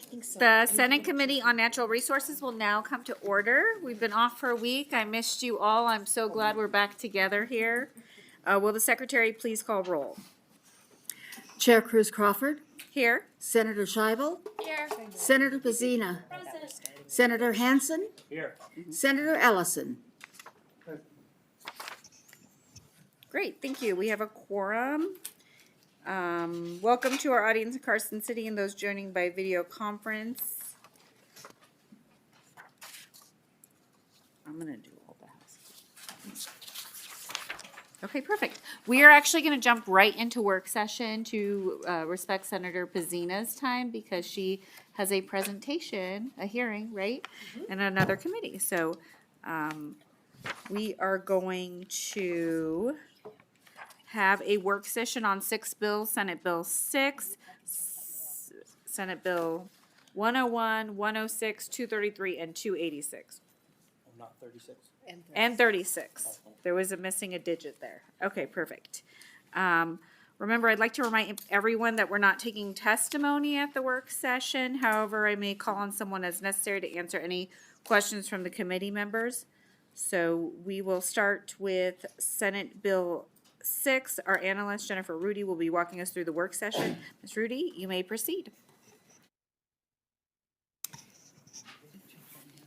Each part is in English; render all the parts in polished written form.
think so. The Senate Committee on Natural Resources will now come to order. We've been off for a week. I missed you all. I'm so glad we're back together here. Will the Secretary please call roll? Chair Cruz Crawford, Here. Senator Scheibel, Here. Senator Pazina, Senator Hansen, Here. Senator Ellison. Great, thank you. We have a quorum. Welcome to our audience in Carson City and those joining by video conference. I'm going to do all the housekeeping. Okay, perfect. We are actually going to jump right into work session to respect Senator Pazina's time because she has a presentation, a hearing, right, in another committee. So we are going to have a work session on 6 bills, Senate Bill 6, Senate Bill 101, 106, 233, and 286. Not 36. And 36. There was missing a digit there. Okay, perfect. Remember, I'd like to remind everyone that we're not taking testimony at the work session. However, I may call on someone as necessary to answer any questions from the committee members. So we will start with Senate Bill 6. Our analyst, Jennifer Rudy, will be walking us through the work session. Ms. Rudy, you may proceed.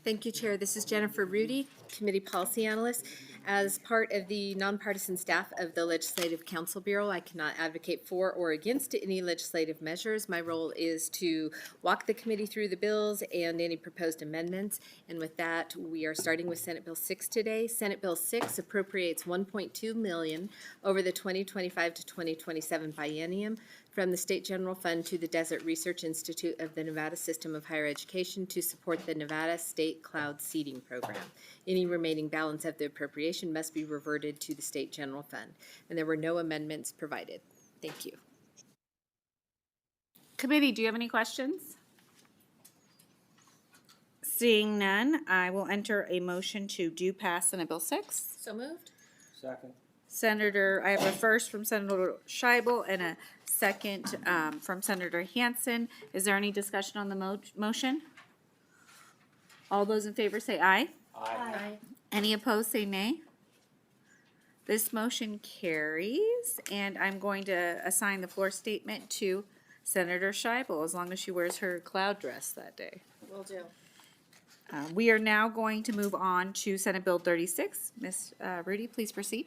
Thank you, Chair. This is Jennifer Rudy, Committee Policy Analyst. As part of the nonpartisan staff of the Legislative Council Bureau, I cannot advocate for or against any legislative measures. My role is to walk the committee through the bills and any proposed amendments. And with that, we are starting with Senate Bill 6 today. Senate Bill 6 appropriates $1.2 million over the 2025 to 2027 biennium from the State General Fund to the Desert Research Institute of the Nevada System of Higher Education to support the Nevada State Cloud Seeding Program. Any remaining balance of the appropriation must be reverted to the State General Fund. And there were no amendments provided. Thank you. Committee, do you have any questions? Seeing none, I will enter a motion to do pass Senate Bill 6. So moved. Second. I have a first from Senator Scheibel and a second from Senator Hansen. Is there any discussion on the motion? All those in favor say aye. Aye. Any opposed say nay. This motion carries, and I'm going to assign the floor statement to Senator Scheibel as long as she wears her cloud dress that day. Will do. We are now going to move on to Senate Bill 36. Ms. Rudy, please proceed.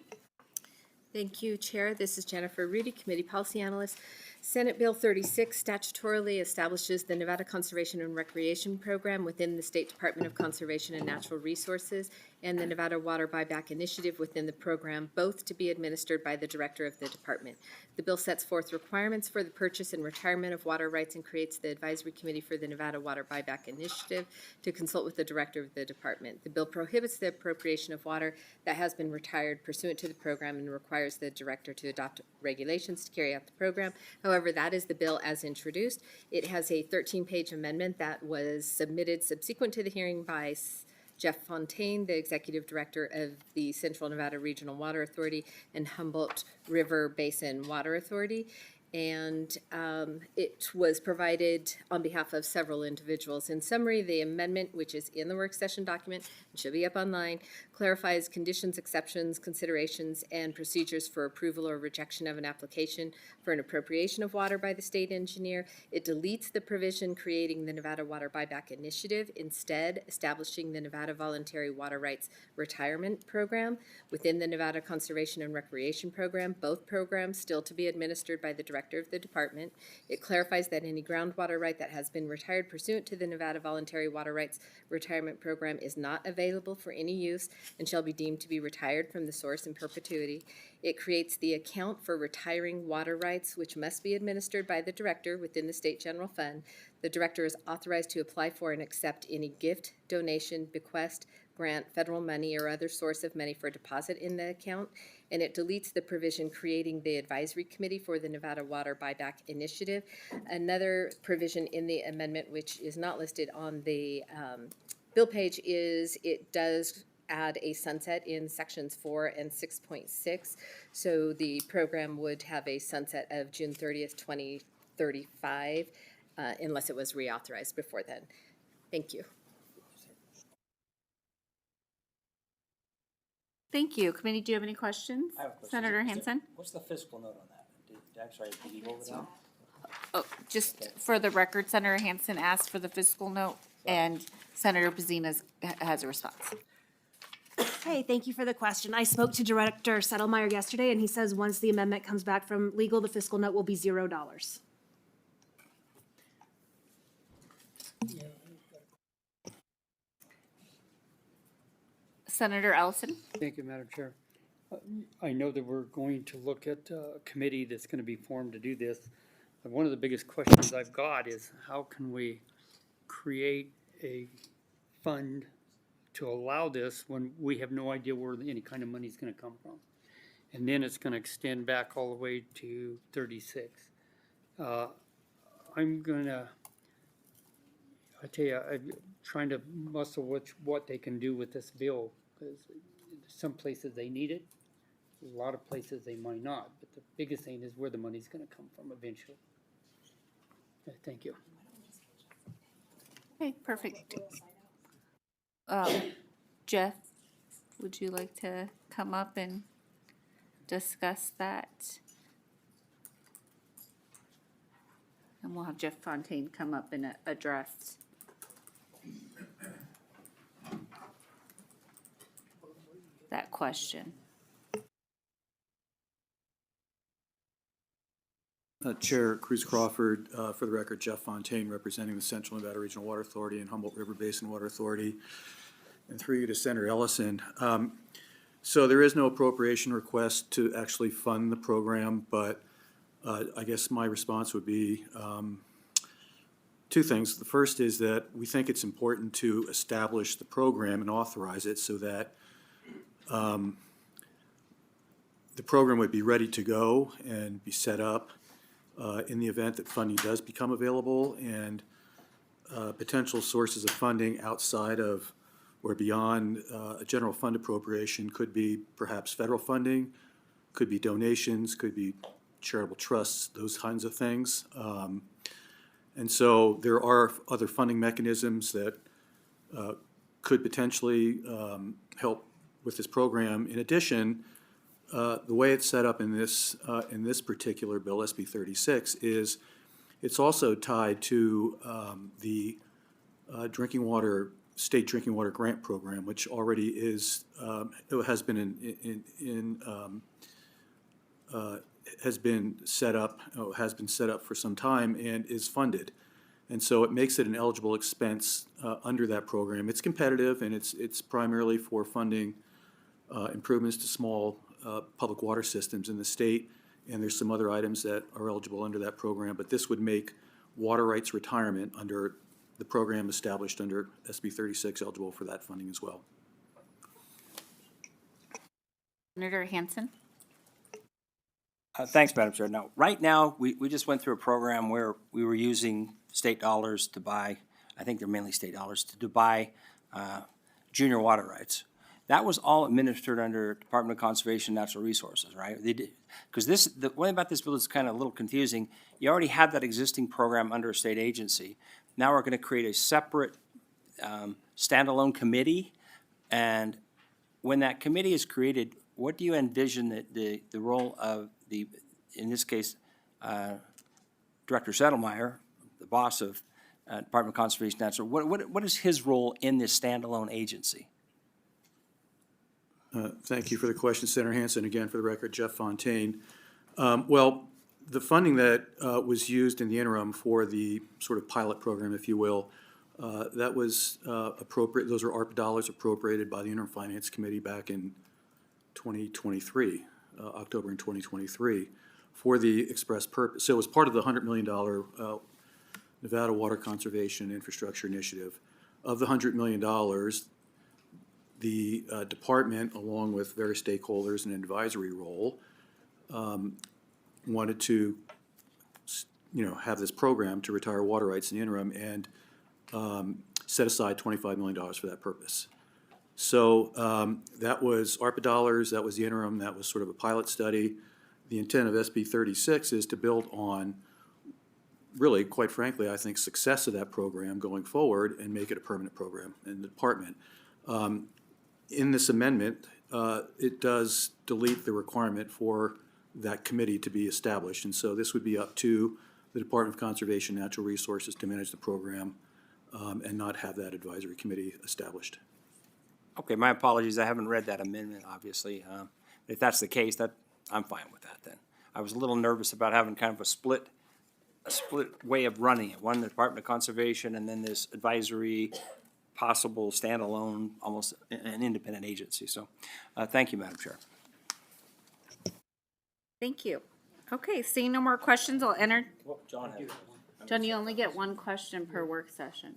Thank you, Chair. This is Jennifer Rudy, Committee Policy Analyst. Senate Bill 36 statutorily establishes the Nevada Conservation and Recreation Program within the State Department of Conservation and Natural Resources and the Nevada Water Buyback Initiative within the program, both to be administered by the Director of the Department. The bill sets forth requirements for the purchase and retirement of water rights and creates the Advisory Committee for the Nevada Water Buyback Initiative to consult with the Director of the Department. The bill prohibits the appropriation of water that has been retired pursuant to the program and requires the Director to adopt regulations to carry out the program. However, that is the bill as introduced. It has a 13-page amendment that was submitted subsequent to the hearing by Jeff Fontaine, the Executive Director of the Central Nevada Regional Water Authority and Humboldt River Basin Water Authority. And it was provided on behalf of several individuals. In summary, the amendment, which is in the work session document, it should be up online, clarifies conditions, exceptions, considerations, and procedures for approval or rejection of an application for an appropriation of water by the state engineer. It deletes the provision creating the Nevada Water Buyback Initiative, instead establishing the Nevada Voluntary Water Rights Retirement Program within the Nevada Conservation and Recreation Program, both programs still to be administered by the Director of the Department. It clarifies that any groundwater right that has been retired pursuant to the Nevada Voluntary Water Rights Retirement Program is not available for any use and shall be deemed to be retired from the source in perpetuity. It creates the account for retiring water rights, which must be administered by the Director within the State General Fund. The Director is authorized to apply for and accept any gift, donation, bequest, grant, federal money, or other source of money for deposit in the account. And it deletes the provision creating the Advisory Committee for the Nevada Water Buyback Initiative. Another provision in the amendment, which is not listed on the bill page, is it does add a sunset in sections 4 and 6.6. So the program would have a sunset of June 30th, 2035. unless it was reauthorized before then. Thank you. Thank you. Committee, do you have any questions? I have a question. Senator Hanson? What's the fiscal note on that? Did you go over that? Oh, just for the record, Senator Hanson asked for the fiscal note, and Senator Pazina has a response. Hey, thank you for the question. I spoke to Director Settlemeyer yesterday, and he says once the amendment comes back from legal, the fiscal note will be $0. Senator Ellison? Thank you, Madam Chair. I know that we're going to look at a committee that's going to be formed to do this. But one of the biggest questions I've got is how can we create a fund to allow this when we have no idea where any kind of money is going to come from? And then it's going to extend back all the way to 36. I'm going to, I tell you, I'm trying to muscle what they can do with this bill, because some places they need it, a lot of places they might not, but the biggest thing is where the money's gonna come from eventually. Thank you. Okay, perfect. Jeff, would you like to come up and discuss that? And we'll have Jeff Fontaine come up and address. That question. Chair Cruz Crawford, for the record, Jeff Fontaine, representing the Central Nevada Regional Water Authority and Humboldt River Basin Water Authority, and through you to Senator Ellison. So there is no appropriation request to actually fund the program, but I guess my response would be two things. The first is that we think it's important to establish the program and authorize it so that the program would be ready to go and be set up in the event that funding does become available, and potential sources of funding outside of or beyond a general fund appropriation could be perhaps federal funding, could be donations, could be charitable trusts, those kinds of things. And so there are other funding mechanisms that could potentially help with this program. In addition, the way it's set up in this particular bill, SB 36, is it's also tied to the state drinking water grant program, which already is has been set up for some time and is funded. And so it makes it an eligible expense under that program. It's competitive, and it's primarily for funding improvements to small public water systems in the state, and there's some other items that are eligible under that program, but this would make water rights retirement under the program established under SB 36 eligible for that funding as well. Senator Hanson? Thanks, Madam Chair. Now, right now, we just went through a program where we were using state dollars to buy, I think they're mainly state dollars, to buy junior water rights. That was all administered under Department of Conservation and Natural Resources, right? They did, because the one about this bill is kind of a little confusing. You already had that existing program under a state agency. Now we're going to create a separate standalone committee, and when that committee is created, what do you envision that the role of in this case, Director Settlemeyer, the boss of Department of Conservation and Natural, what is his role in this standalone agency? Thank you for the question, Senator Hanson. Again, for the record, Jeff Fontaine. Well, the funding that was used in the interim for the sort of pilot program, if you will, that was appropriate. Those are ARPA dollars appropriated by the Interim Finance Committee back in 2023, October in 2023, for the express purpose. So it was part of the $100 million Nevada Water Conservation Infrastructure Initiative. Of the $100 million, the department, along with various stakeholders in an advisory role, wanted to, have this program to retire water rights in the interim and set aside $25 million for that purpose. So that was ARPA dollars, that was the interim, that was sort of a pilot study. The intent of SB 36 is to build on really, quite frankly, I think success of that program going forward and make it a permanent program in the department. In this amendment, it does delete the requirement for that committee to be established. And so this would be up to the Department of Conservation and Natural Resources to manage the program and not have that advisory committee established. Okay, my apologies, I haven't read that amendment, obviously. If that's the case, I'm fine with that then. I was a little nervous about having kind of a split way of running it. One, the Department of Conservation, and then this advisory, possible standalone, almost an independent agency. So, thank you, Madam Chair. Thank you. Okay, seeing no more questions, I'll enter. Well, John has. John, you only get one question per work session.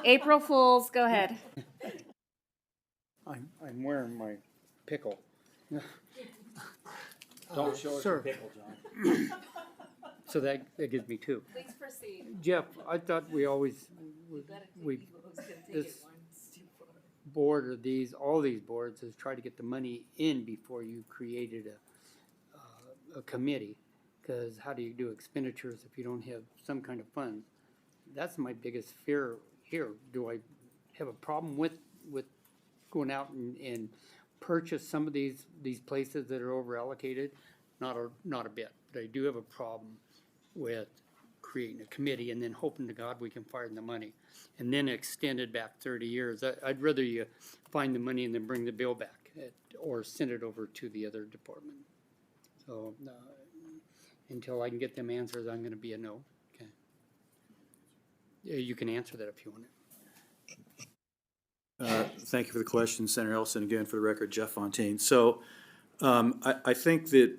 April Fools, go ahead. I'm wearing my pickle. Don't show us Sir. your pickle, John. So that gives me two. Please proceed. Jeff, I thought we always, this board or all these boards has tried to get the money in before you created a committee. Because how do you do expenditures if you don't have some kind of funds? That's my biggest fear here. Do I have a problem with going out and purchase some of these places that are over allocated? Not a bit, but I do have a problem with creating a committee and then hoping to God we can find the money. And then extend it back 30 years. I'd rather you find the money and then bring the bill back or send it over to the other department. So until I can get them answers, I'm gonna be a no. Okay. Yeah, you can answer that if you want it. Thank you for the question, Senator Ellison. Again, for the record, Jeff Fontaine. So I think that,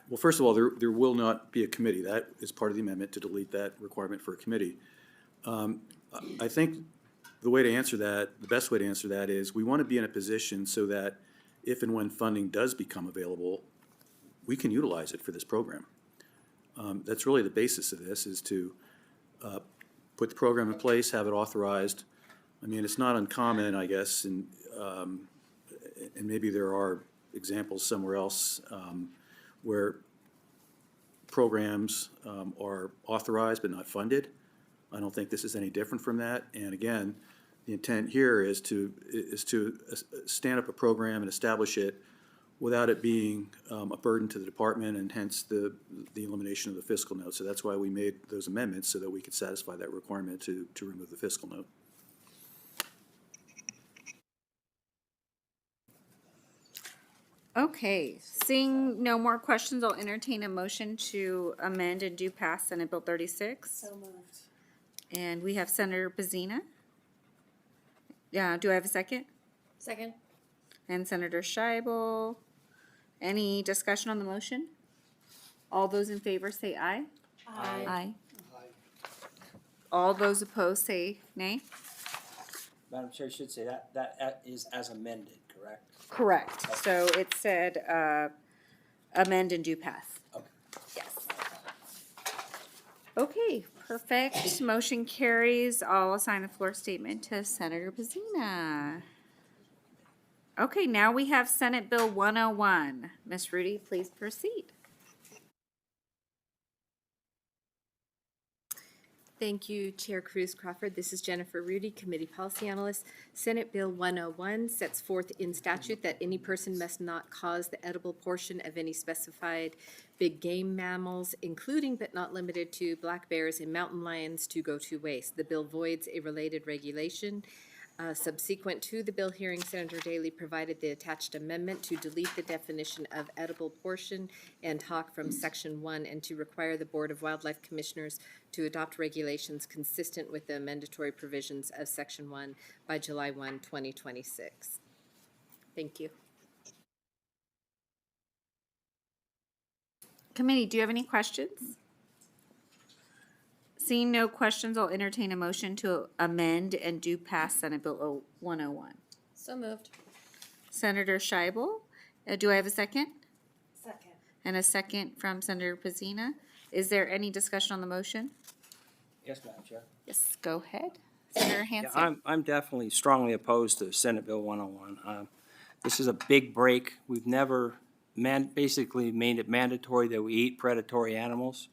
well, first of all, there will not be a committee. That is part of the amendment to delete that requirement for a committee. I think the way to answer that, the best way to answer that is we want to be in a position so that if and when funding does become available, we can utilize it for this program. That's really the basis of this, is to put the program in place, have it authorized. I mean, it's not uncommon, I guess, and maybe there are examples somewhere else where programs are authorized but not funded. I don't think this is any different from that. And again, the intent here is to stand up a program and establish it without it being a burden to the department, and hence the elimination of the fiscal note. So that's why we made those amendments, so that we could satisfy that requirement to remove the fiscal note. Okay, seeing no more questions, I'll entertain a motion to amend and do pass Senate Bill 36. So moved. And we have Senator Pazina. Yeah, do I have a second? Second. And Senator Scheibel. Any discussion on the motion? All those in favor say aye. Aye. All those opposed say nay. Madam Chair, I should say that is as amended, correct? Correct. So it said amend and do pass. Okay. Yes. Okay, perfect. Motion carries. I'll assign the floor statement to Senator Pazina. Okay, now we have Senate Bill 101. Ms. Rudy, please proceed. Thank you, Chair Cruz Crawford. This is Jennifer Rudy, Committee Policy Analyst. Senate Bill 101 sets forth in statute that any person must not cause the edible portion of any specified big game mammals, including but not limited to black bears and mountain lions, to go to waste. The bill voids a related regulation. Subsequent to the bill hearing, Senator Daley provided the attached amendment to delete the definition of edible portion and hawk from Section 1 and to require the Board of Wildlife Commissioners to adopt regulations consistent with the mandatory provisions of Section 1 by July 1, 2026. Thank you. Committee, do you have any questions? Seeing no questions, I'll entertain a motion to amend and do pass Senate Bill 101. So moved. Senator Scheibel, do I have a second? Second. And a second from Senator Pazina. Is there any discussion on the motion? Yes, Madam Chair. Yes, go ahead. Senator Yeah, Hanson. I'm definitely strongly opposed to Senate Bill 101. This is a big break. We've never basically made it mandatory that we eat predatory animals.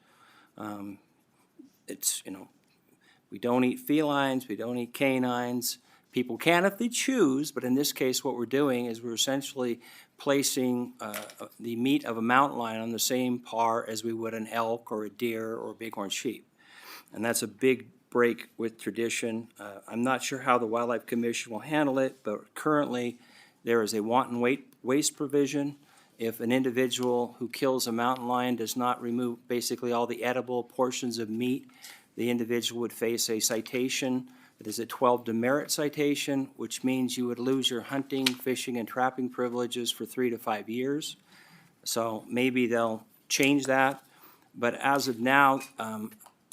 It's, we don't eat felines, we don't eat canines. People can if they choose, but in this case, what we're doing is we're essentially placing the meat of a mountain lion on the same par as we would an elk or a deer or a bighorn sheep. And that's a big break with tradition. I'm not sure how the Wildlife Commission will handle it, but currently there is a wanton waste provision. If an individual who kills a mountain lion does not remove basically all the edible portions of meat, the individual would face a citation. It is a 12 demerit citation, which means you would lose your hunting, fishing, and trapping privileges for 3 to 5 years. So maybe they'll change that. But as of now,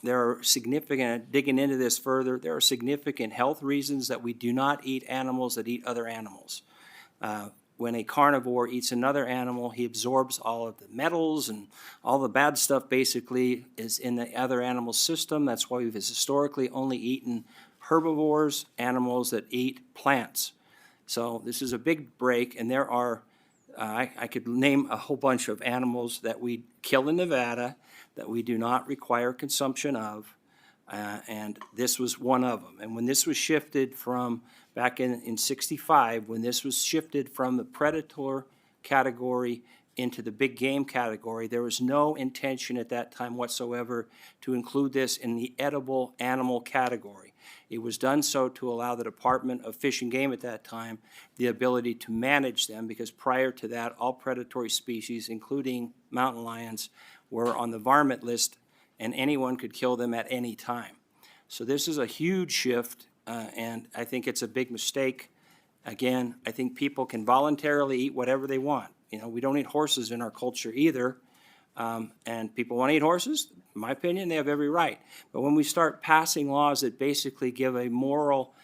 there are significant, digging into this further, there are significant health reasons that we do not eat animals that eat other animals. When a carnivore eats another animal, he absorbs all of the metals and all the bad stuff basically is in the other animal's system. That's why we've historically only eaten herbivores, animals that eat plants. So this is a big break, and there are, I could name a whole bunch of animals that we kill in Nevada that we do not require consumption of, and this was one of them. And when this was shifted from, back in 65, when this was shifted from the predator category into the big game category, there was no intention at that time whatsoever to include this in the edible animal category. It was done so to allow the Department of Fish and Game at that time the ability to manage them, because prior to that, all predatory species, including mountain lions, were on the varmint list, and anyone could kill them at any time. So this is a huge shift, and I think it's a big mistake. Again, I think people can voluntarily eat whatever they want. We don't eat horses in our culture either, and people want to eat horses. In my opinion, they have every right. But when we start passing laws that basically give a moral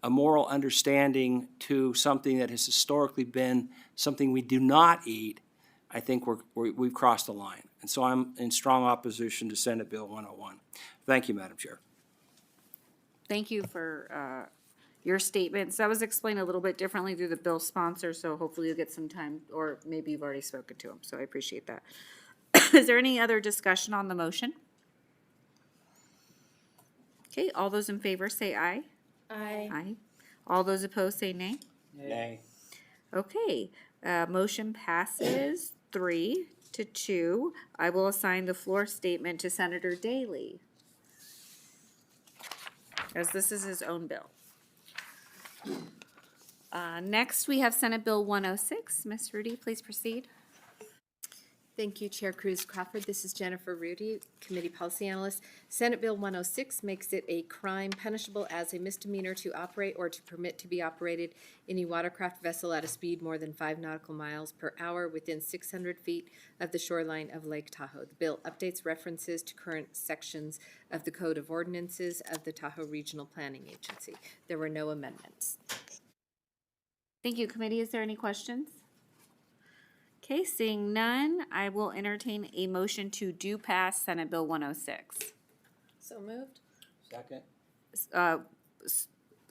understanding to something that has historically been something we do not eat, I think we've crossed the line. And so I'm in strong opposition to Senate Bill 101. Thank you, Madam Chair. Thank you for your statements. That was explained a little bit differently through the bill sponsor, so hopefully you'll get some time, or maybe you've already spoken to him, so I appreciate that. Is there any other discussion on the motion? Okay, all those in favor say aye. Aye. Aye. All those opposed say nay. Nay. Okay, motion passes 3-2. I will assign the floor statement to Senator Daley, as this is his own bill. Next, we have Senate Bill 106. Ms. Rudy, please proceed. Thank you, Chair Cruz Crawford. This is Jennifer Rudy, Committee Policy Analyst. Senate Bill 106 makes it a crime punishable as a misdemeanor to operate or to permit to be operated any watercraft vessel at a speed more than 5 nautical miles per hour within 600 feet of the shoreline of Lake Tahoe. The bill updates references to current sections of the Code of Ordinances of the Tahoe Regional Planning Agency. There were no amendments. Thank you, committee. Is there any questions? Okay, seeing none, I will entertain a motion to do pass Senate Bill 106. So moved. Second.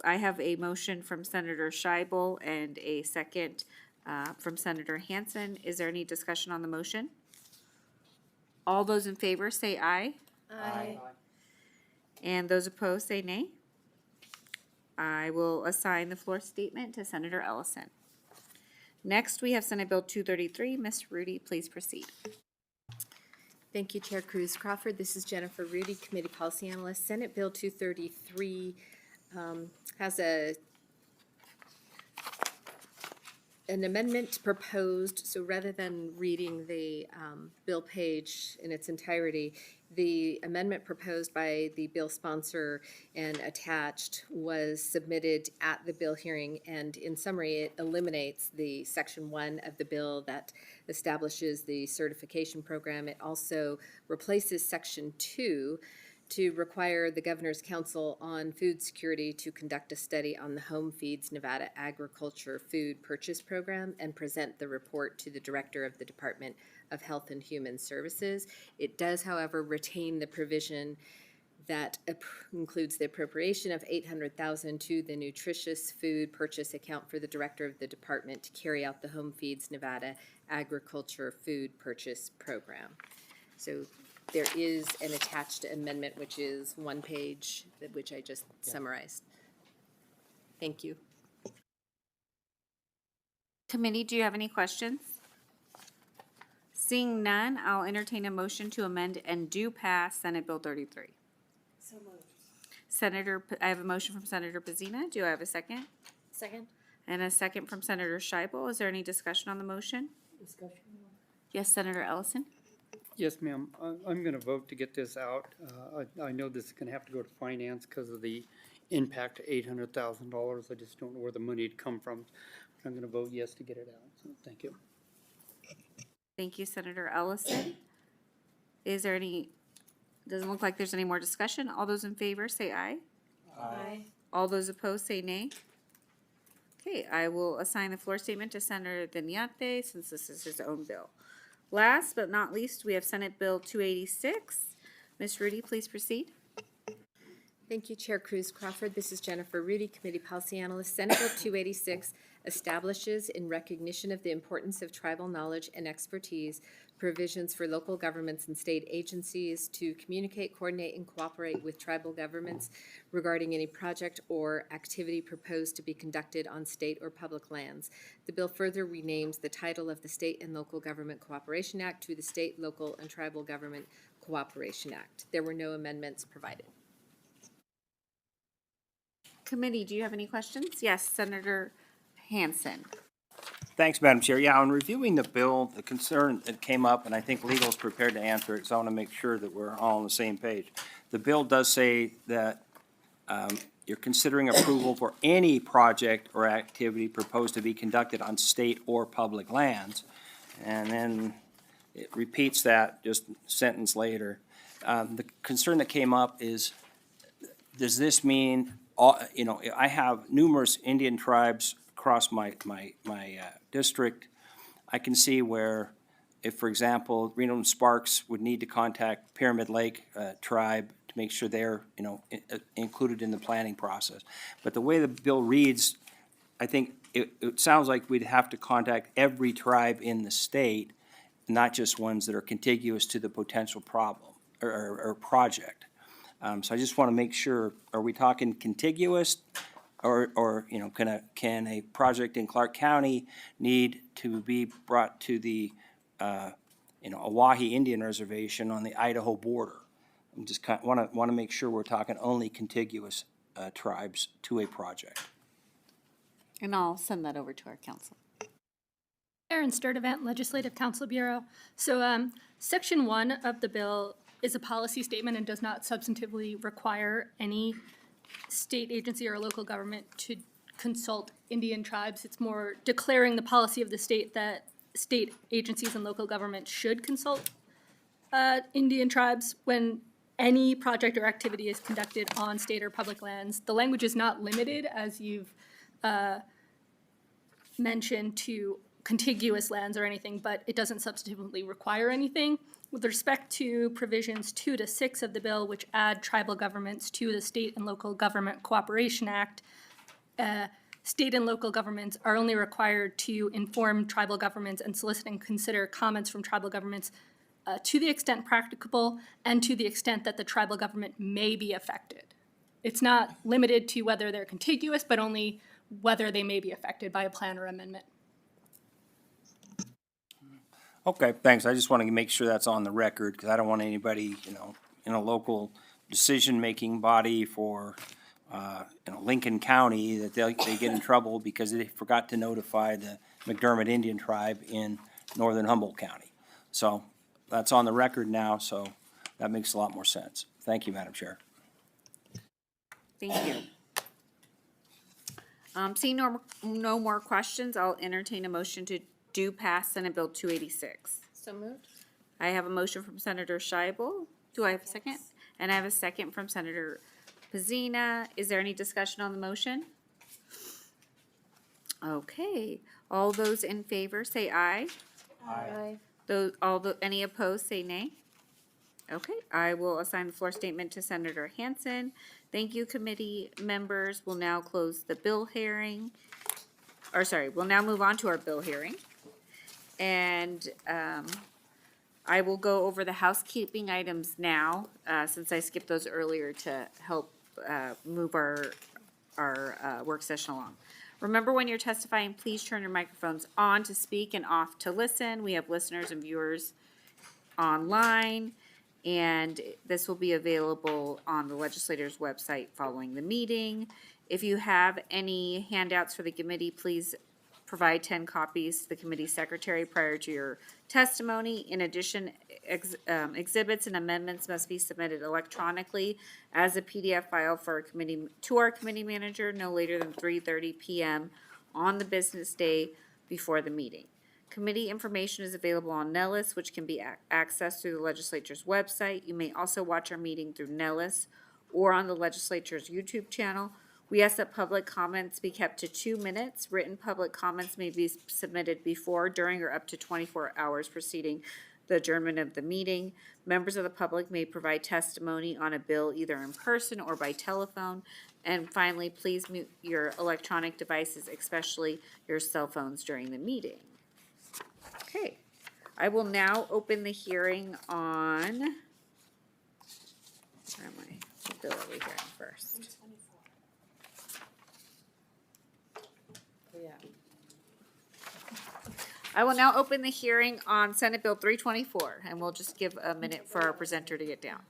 I have a motion from Senator Scheibel and a second from Senator Hansen. Is there any discussion on the motion? All those in favor say aye. Aye. And those opposed say nay. I will assign the floor statement to Senator Ellison. Next, we have Senate Bill 233. Ms. Rudy, please proceed. Thank you, Chair Cruz Crawford. This is Jennifer Rudy, Committee Policy Analyst. Senate Bill 233 has an amendment proposed. So rather than reading the bill page in its entirety, the amendment proposed by the bill sponsor and attached was submitted at the bill hearing, and in summary, it eliminates the Section 1 of the bill that establishes the certification program. It also replaces Section 2 to require the Governor's Council on Food Security to conduct a study on the Home Feeds Nevada Agriculture Food Purchase Program and present the report to the Director of the Department of Health and Human Services. It does, however, retain the provision that includes the appropriation of $800,000 to the nutritious food purchase account for the Director of the Department to carry out the Home Feeds Nevada Agriculture Food Purchase Program. So there is an attached amendment, which is one page, which I just summarized. Thank you. Committee, do you have any questions? Seeing none, I'll entertain a motion to amend and do pass Senate Bill 33. So moved. I have a motion from Senator Pazina. Do I have a second? Second? And a second from Senator Scheibel. Is there any discussion on the motion? Yes, Senator Ellison? Yes, ma'am. I'm going to vote to get this out. I know this is going to have to go to finance because of the impact to $800,000. I just don't know where the money would come from. I'm going to vote yes to get it out. So thank you. Thank you, Senator Ellison. Is there any, doesn't look like there's any more discussion. All those in favor say aye. Aye. All those opposed say nay. Okay, I will assign the floor statement to Senator Deniate since this is his own bill. Last but not least, we have Senate Bill 286. Ms. Rudy, please proceed. Thank you, Chair Cruz Crawford. This is Jennifer Rudy, Committee Policy Analyst. Senate Bill 286 establishes, in recognition of the importance of tribal knowledge and expertise, provisions for local governments and state agencies to communicate, coordinate, and cooperate with tribal governments regarding any project or activity proposed to be conducted on state or public lands. The bill further renames the title of the State and Local Government Cooperation Act to the State, Local, and Tribal Government Cooperation Act. There were no amendments provided. Committee, do you have any questions? Yes, Senator Hansen. Thanks, Madam Chair. Yeah, on reviewing the bill, the concern that came up, and I think legal is prepared to answer it, so I want to make sure that we're all on the same page. The bill does say that you're considering approval for any project or activity proposed to be conducted on state or public lands. And then it repeats that just a sentence later. The concern that came up is, does this mean, I have numerous Indian tribes across my district. I can see where, if, for example, Reno and Sparks would need to contact Pyramid Lake tribe to make sure they're, included in the planning process. But the way the bill reads, I think it sounds like we'd have to contact every tribe in the state, not just ones that are contiguous to the potential problem or project. So I just want to make sure, are we talking contiguous? Or can a project in Clark County need to be brought to the, Oahe Indian Reservation on the Idaho border? I'm just want to make sure we're talking only contiguous tribes to a project. And I'll send that over to our council. Erin Sturdivant, Legislative Council Bureau. So Section 1 of the bill is a policy statement and does not substantively require any state agency or local government to consult Indian tribes. It's more declaring the policy of the state that state agencies and local government should consult Indian tribes when any project or activity is conducted on state or public lands. The language is not limited, as you've mentioned, to contiguous lands or anything, but it doesn't substantively require anything. With respect to provisions 2 to 6 of the bill, which add tribal governments to the State and Local Government Cooperation Act, state and local governments are only required to inform tribal governments and solicit and consider comments from tribal governments to the extent practicable and to the extent that the tribal government may be affected. It's not limited to whether they're contiguous, but only whether they may be affected by a plan or amendment. Okay, thanks. I just want to make sure that's on the record, because I don't want anybody, in a local decision-making body for, Lincoln County, that they get in trouble because they forgot to notify the McDermott Indian Tribe in northern Humboldt County. So that's on the record now, so that makes a lot more sense. Thank you, Madam Chair. Thank you. Seeing no more questions, I'll entertain a motion to do pass Senate Bill 286. So moved. I have a motion from Senator Scheibel. Do I have a second? And I have a second from Senator Pazina. Is there any discussion on the motion? Okay. All those in favor say aye. Aye. Any opposed say nay. Okay, I will assign the floor statement to Senator Hansen. Thank you, committee members. We'll now close the bill hearing. We'll now move on to our bill hearing. And I will go over the housekeeping items now, since I skipped those earlier to help move our work session along. Remember, when you're testifying, please turn your microphones on to speak and off to listen. We have listeners and viewers online, and this will be available on the legislator's website following the meeting. If you have any handouts for the committee, please provide 10 copies to the committee secretary prior to your testimony. In addition, exhibits and amendments must be submitted electronically as a PDF file for our committee manager no later than 3:30 p.m. on the business day before the meeting. Committee information is available on Nellis, which can be accessed through the legislature's website. You may also watch our meeting through Nellis or on the legislature's YouTube channel. We ask that public comments be kept to 2 minutes. Written public comments may be submitted before, during, or up to 24 hours preceding the adjournment of the meeting. Members of the public may provide testimony on a bill either in person or by telephone. And finally, please mute your electronic devices, especially your cell phones, during the meeting. Okay, I will now open the hearing on, where am I? What bill are we hearing first? I will now open the hearing on Senate Bill 324, and we'll just give a minute for our presenter to get down.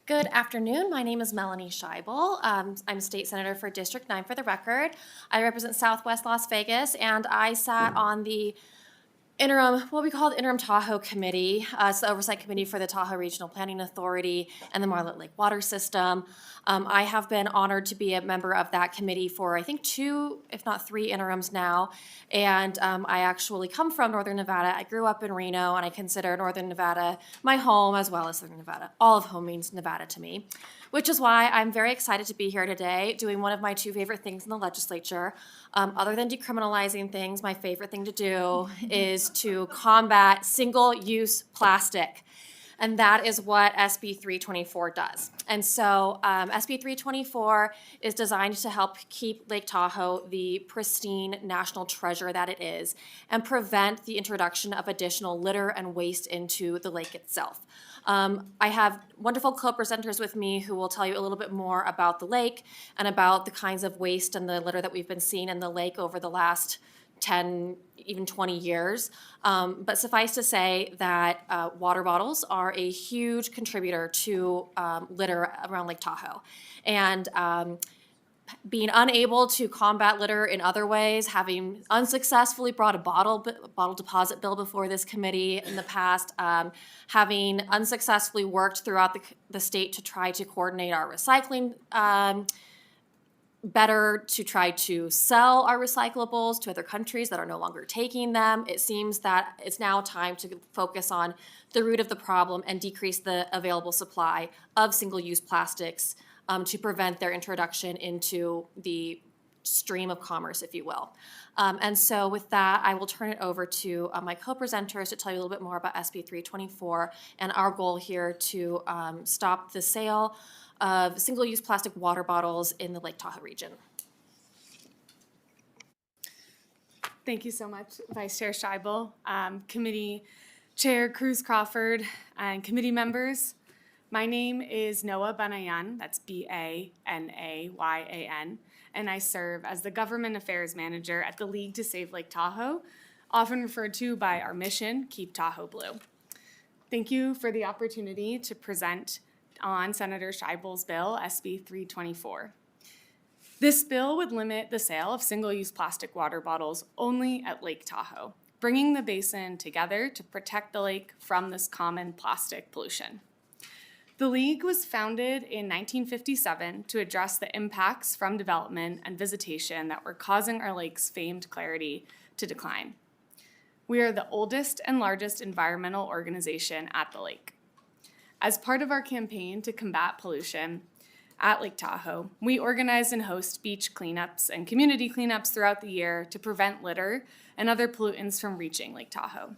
Good afternoon. My name is Melanie Scheibel. I'm State Senator for District 9 for the record. I represent Southwest Las Vegas, and I sat on the interim, what we call the Interim Tahoe Committee. It's the Oversight Committee for the Tahoe Regional Planning Authority and the Marlette Lake Water System. I have been honored to be a member of that committee for, I think, 2, if not 3 interims now. And I actually come from Northern Nevada. I grew up in Reno, and I consider Northern Nevada my home as well as Southern Nevada. All of home means Nevada to me, which is why I'm very excited to be here today doing one of my 2 favorite things in the legislature. Other than decriminalizing things, my favorite thing to do is to combat single-use plastic. And that is what SB 324 does. And so SB 324 is designed to help keep Lake Tahoe the pristine national treasure that it is and prevent the introduction of additional litter and waste into the lake itself. I have wonderful co-presenters with me who will tell you a little bit more about the lake and about the kinds of waste and the litter that we've been seeing in the lake over the last 10, even 20 years. But suffice to say that water bottles are a huge contributor to litter around Lake Tahoe. And being unable to combat litter in other ways, having unsuccessfully brought a bottle deposit bill before this committee in the past, having unsuccessfully worked throughout the state to try to coordinate our recycling better, to try to sell our recyclables to other countries that are no longer taking them. It seems that it's now time to focus on the root of the problem and decrease the available supply of single-use plastics to prevent their introduction into the stream of commerce, if you will. And so with that, I will turn it over to my co-presenters to tell you a little bit more about SB 324 and our goal here to stop the sale of single-use plastic water bottles in the Lake Tahoe region. Thank you so much, Vice Chair Scheibel, Committee Chair Cruz Crawford, and committee members. My name is Noah Banayan, that's B-A-N-A-Y-A-N, and I serve as the Government Affairs Manager at the League to Save Lake Tahoe, often referred to by our mission, Keep Tahoe Blue. Thank you for the opportunity to present on Senator Scheibel's bill, SB 324. This bill would limit the sale of single-use plastic water bottles only at Lake Tahoe, bringing the basin together to protect the lake from this common plastic pollution. The League was founded in 1957 to address the impacts from development and visitation that were causing our lake's famed clarity to decline. We are the oldest and largest environmental organization at the lake. As part of our campaign to combat pollution at Lake Tahoe, we organize and host beach cleanups and community cleanups throughout the year to prevent litter and other pollutants from reaching Lake Tahoe.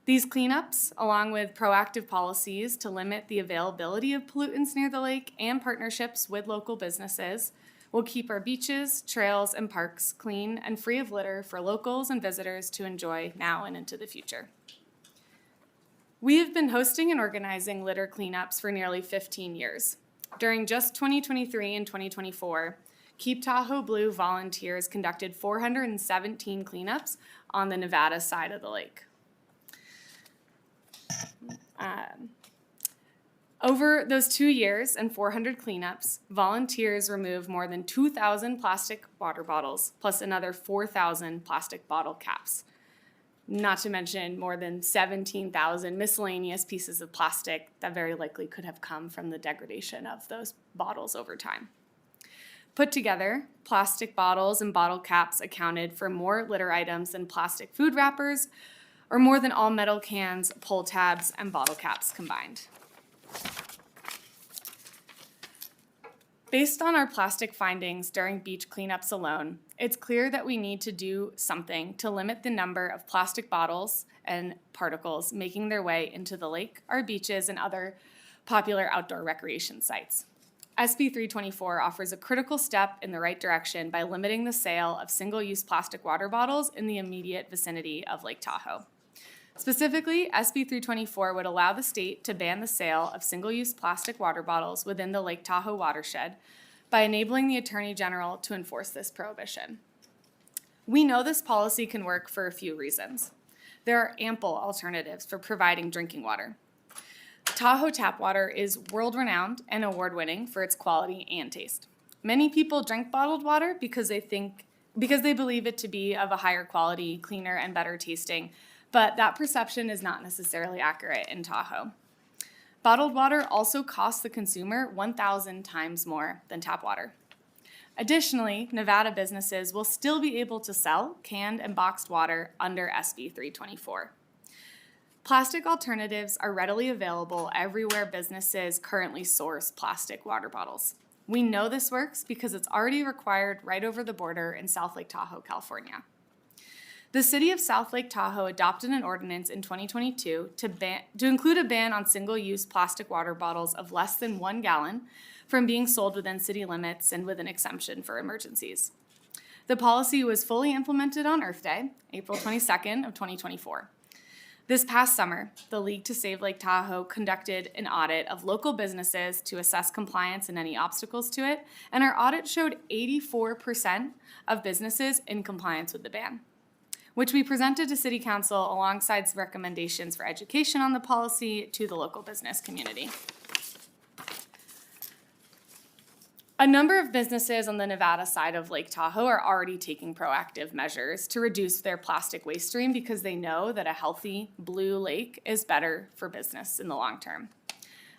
These cleanups, along with proactive policies to limit the availability of pollutants near the lake and partnerships with local businesses, will keep our beaches, trails, and parks clean and free of litter for locals and visitors to enjoy now and into the future. We have been hosting and organizing litter cleanups for nearly 15 years. During just 2023 and 2024, Keep Tahoe Blue volunteers conducted 417 cleanups on the Nevada side of the lake. Over those 2 years and 400 cleanups, volunteers removed more than 2,000 plastic water bottles, plus another 4,000 plastic bottle caps. Not to mention more than 17,000 miscellaneous pieces of plastic that very likely could have come from the degradation of those bottles over time. Put together, plastic bottles and bottle caps accounted for more litter items than plastic food wrappers, or more than all metal cans, pull tabs, and bottle caps combined. Based on our plastic findings during beach cleanups alone, it's clear that we need to do something to limit the number of plastic bottles and particles making their way into the lake, our beaches, and other popular outdoor recreation sites. SB 324 offers a critical step in the right direction by limiting the sale of single-use plastic water bottles in the immediate vicinity of Lake Tahoe. Specifically, SB 324 would allow the state to ban the sale of single-use plastic water bottles within the Lake Tahoe watershed by enabling the Attorney General to enforce this prohibition. We know this policy can work for a few reasons. There are ample alternatives for providing drinking water. Tahoe tap water is world-renowned and award-winning for its quality and taste. Many people drink bottled water because they believe it to be of a higher quality, cleaner, and better tasting, but that perception is not necessarily accurate in Tahoe. Bottled water also costs the consumer 1,000 times more than tap water. Additionally, Nevada businesses will still be able to sell canned and boxed water under SB 324. Plastic alternatives are readily available everywhere businesses currently source plastic water bottles. We know this works because it's already required right over the border in South Lake Tahoe, California. The city of South Lake Tahoe adopted an ordinance in 2022 to include a ban on single-use plastic water bottles of less than 1 gallon from being sold within city limits and with an exemption for emergencies. The policy was fully implemented on Earth Day, April 22nd of 2024. This past summer, the League to Save Lake Tahoe conducted an audit of local businesses to assess compliance and any obstacles to it, and our audit showed 84% of businesses in compliance with the ban, which we presented to City Council alongside recommendations for education on the policy to the local business community. A number of businesses on the Nevada side of Lake Tahoe are already taking proactive measures to reduce their plastic waste stream because they know that a healthy blue lake is better for business in the long term.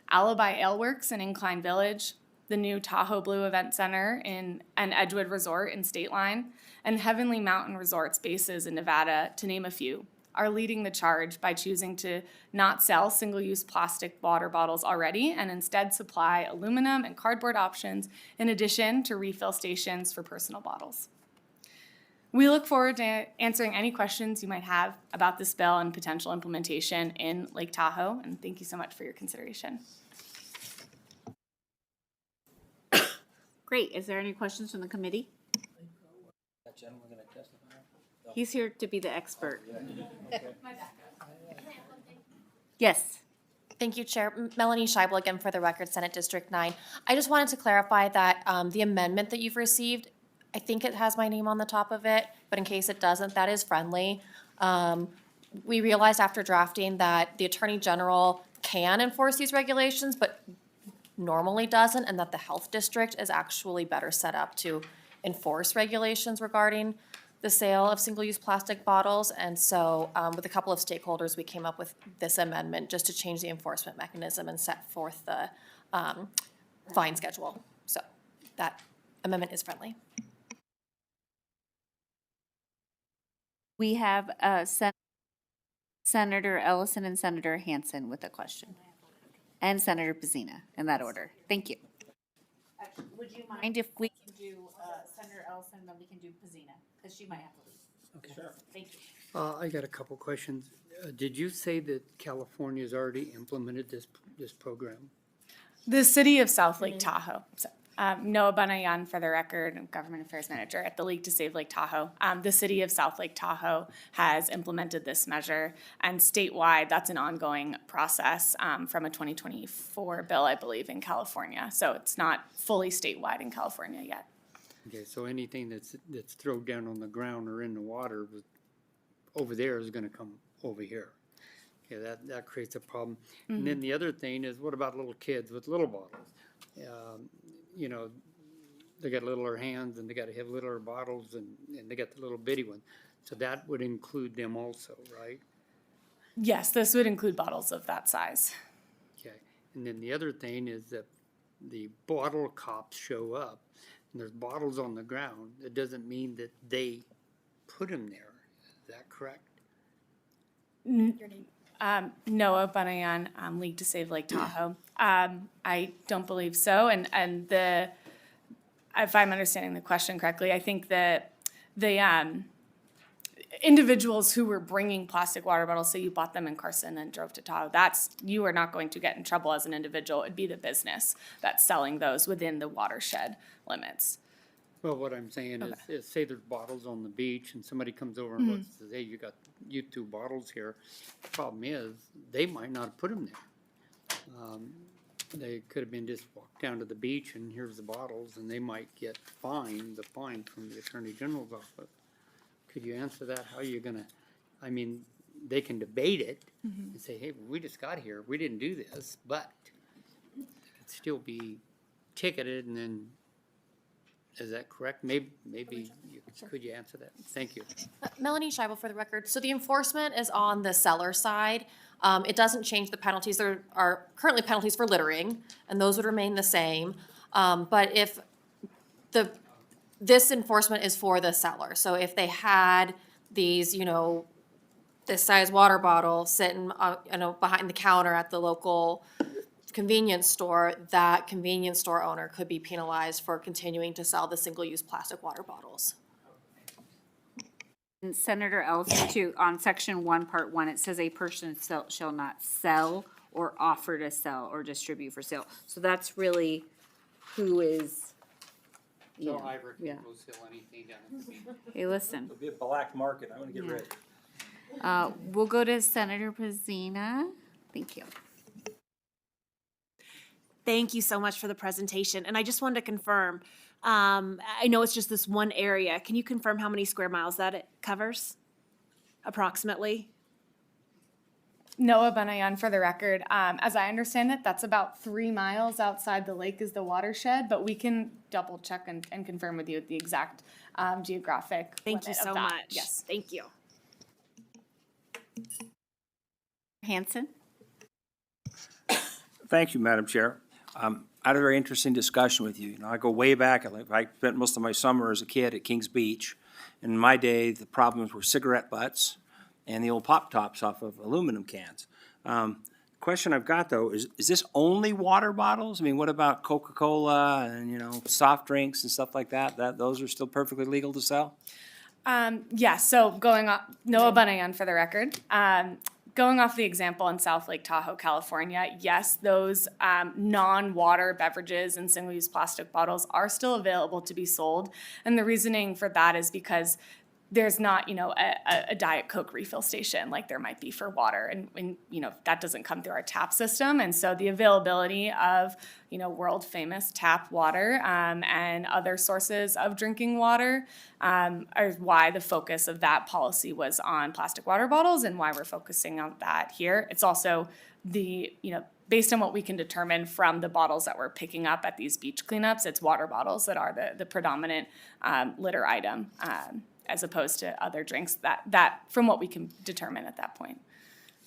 Alibi Ale Works in Incline Village, the new Tahoe Blue Event Center and Edgewood Resort in State Line, and Heavenly Mountain Resort Spaces in Nevada, to name a few, are leading the charge by choosing to not sell single-use plastic water bottles already and instead supply aluminum and cardboard options in addition to refill stations for personal bottles. We look forward to answering any questions you might have about this bill and potential implementation in Lake Tahoe, and thank you so much for your consideration. Great. Is there any questions from the committee? He's here to be the expert. Yes. Thank you, Chair. Melanie Scheibel again for the record, Senate District 9. I just wanted to clarify that the amendment that you've received, I think it has my name on the top of it, but in case it doesn't, that is friendly. We realized after drafting that the Attorney General can enforce these regulations, but normally doesn't, and that the Health District is actually better set up to enforce regulations regarding the sale of single-use plastic bottles. And so with a couple of stakeholders, we came up with this amendment just to change the enforcement mechanism and set forth the fine schedule. So that amendment is friendly. We have Senator Ellison and Senator Hansen with a question. And Senator Pazina, in that order. Thank you. Actually, would you mind if we can do Senator Ellison, then we can do Pazina, because she might have to leave. Okay. Sure. Thank you. I got a couple questions. Did you say that California's already implemented this program? The city of South Lake Tahoe. So, Noah Banayan, for the record, Government Affairs Manager at the League to Save Lake Tahoe. The city of South Lake Tahoe has implemented this measure, and statewide, that's an ongoing process from a 2024 bill, I believe, in California. So it's not fully statewide in California yet. Okay, so anything that's thrown down on the ground or in the water over there is gonna come over here. Okay, that creates a problem. And then the other thing is, what about little kids with little bottles? You know, they got littler hands and they gotta have littler bottles and they got the little bitty one. So that would include them also, right? Yes, this would include bottles of that size. Okay, and then the other thing is that the bottle cops show up and there's bottles on the ground. It doesn't mean that they put them there. Is that correct? Noah Banayan, League to Save Lake Tahoe. I don't believe so, and if I'm understanding the question correctly, I think that the individuals who were bringing plastic water bottles, say you bought them in Carson and drove to Tahoe, you are not going to get in trouble as an individual. It'd be the business that's selling those within the watershed limits. Well, what I'm saying is say there's bottles on the beach and somebody comes over and looks and says, hey, you 2 bottles here. The problem is, they might not have put them there. They could have been just walked down to the beach and here's the bottles, and they might get the fine from the Attorney General's office. Could you answer that? How are you gonna, I mean, they can debate it and say, hey, we just got here, we didn't do this, but it could still be ticketed and then, is that correct? Could you answer that? Thank you. Melanie Scheibel for the record. So the enforcement is on the seller side. It doesn't change the penalties. There are currently penalties for littering, and those would remain the same. But if this enforcement is for the seller. So if they had these, this size water bottle sitting, behind the counter at the local convenience store, that convenience store owner could be penalized for continuing to sell the single-use plastic water bottles. And Senator Ellison, too, on section 1, part 1, it says a person shall not sell or offer to sell or distribute for sale. So that's really who is, So Ivor yeah. can go sell anything down at the beach. Hey, listen. It'll be a black market. I want to get rid. We'll go to Senator Pazina. Thank you. Thank you so much for the presentation. And I just wanted to confirm, I know it's just this one area. Can you confirm how many square miles that it covers approximately? Noah Banayan, for the record. As I understand it, that's about 3 miles outside the lake is the watershed, but we can double check and confirm with you the exact geographic Thank you limit of so that. much. Yes. Thank you. Hansen? Thank you, Madam Chair. I had a very interesting discussion with you. I go way back. I spent most of my summer as a kid at Kings Beach. In my day, the problems were cigarette butts and the old pop tops off of aluminum cans. Question I've got though is this only water bottles? I mean, what about Coca-Cola and soft drinks and stuff like that? Those are still perfectly legal to sell? Yes, so going off, Noah Banayan for the record. Going off the example in South Lake Tahoe, California, yes, those non-water beverages and single-use plastic bottles are still available to be sold. And the reasoning for that is because there's not, a Diet Coke refill station like there might be for water. And that doesn't come through our tap system. And so the availability of, world famous tap water and other sources of drinking water are why the focus of that policy was on plastic water bottles and why we're focusing on that here. It's also based on what we can determine from the bottles that we're picking up at these beach cleanups, it's water bottles that are the predominant litter item. as opposed to other drinks, that from what we can determine at that point.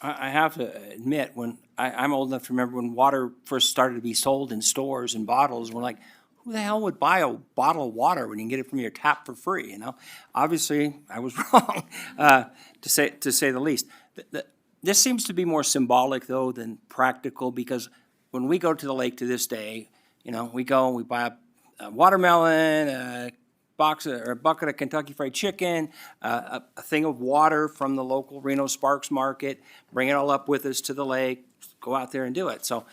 I have to admit, when I'm old enough to remember when water first started to be sold in stores and bottles, we're like, who the hell would buy a bottle of water when you can get it from your tap for free, you know? Obviously, I was wrong, to say the least. This seems to be more symbolic, though, than practical, because when we go to the lake to this day, you know, we go and we buy a watermelon, a bucket of Kentucky Fried Chicken, a thing of water from the local Reno Sparks Market, bring it all up with us to the lake, go out there and do it. So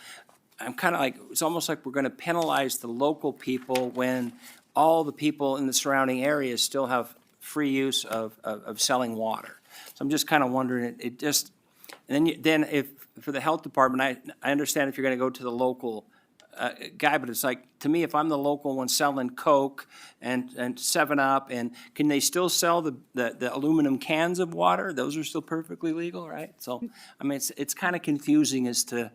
I'm kind of like, it's almost like we're going to penalize the local people when all the people in the surrounding areas still have free use of selling water. So I'm just kind of wondering, it just, and then if, for the health department, I understand if you're going to go to the local guy, but it's like, to me, if I'm the local one selling Coke and 7-Up, and can they still sell the aluminum cans of water? Those are still perfectly legal, right? So, I mean, it's kind of confusing as to,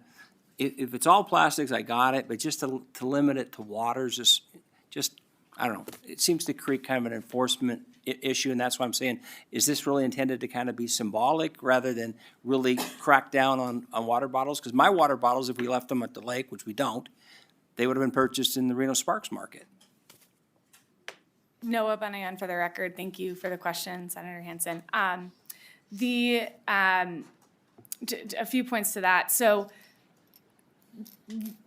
if it's all plastics, I got it, but just to limit it to waters is just, I don't know, it seems to create kind of an enforcement issue, and that's why I'm saying, is this really intended to kind of be symbolic rather than really crack down on water bottles? Because my water bottles, if we left them at the lake, which we don't, they would have been purchased in the Reno Sparks Market. Noah Benayan for the record. Thank you for the question, Senator Hansen. A few points to that. So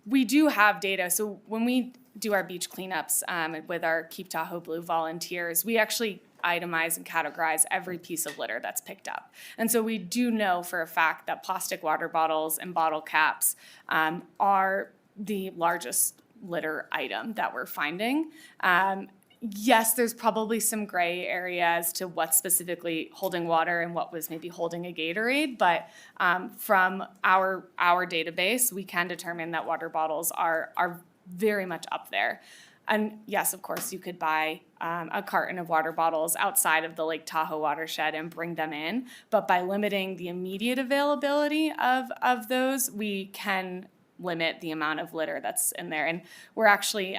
we do have data. So when we do our beach cleanups with our Keep Tahoe Blue volunteers, we actually itemize and categorize every piece of litter that's picked up. And so we do know for a fact that plastic water bottles and bottle caps are the largest litter item that we're finding. Yes, there's probably some gray area as to what's specifically holding water and what was maybe holding a Gatorade, but from our database, we can determine that water bottles are very much up there. And yes, of course, you could buy a carton of water bottles outside of the Lake Tahoe watershed and bring them in, but by limiting the immediate availability of those, we can limit the amount of litter that's in there. And we're actually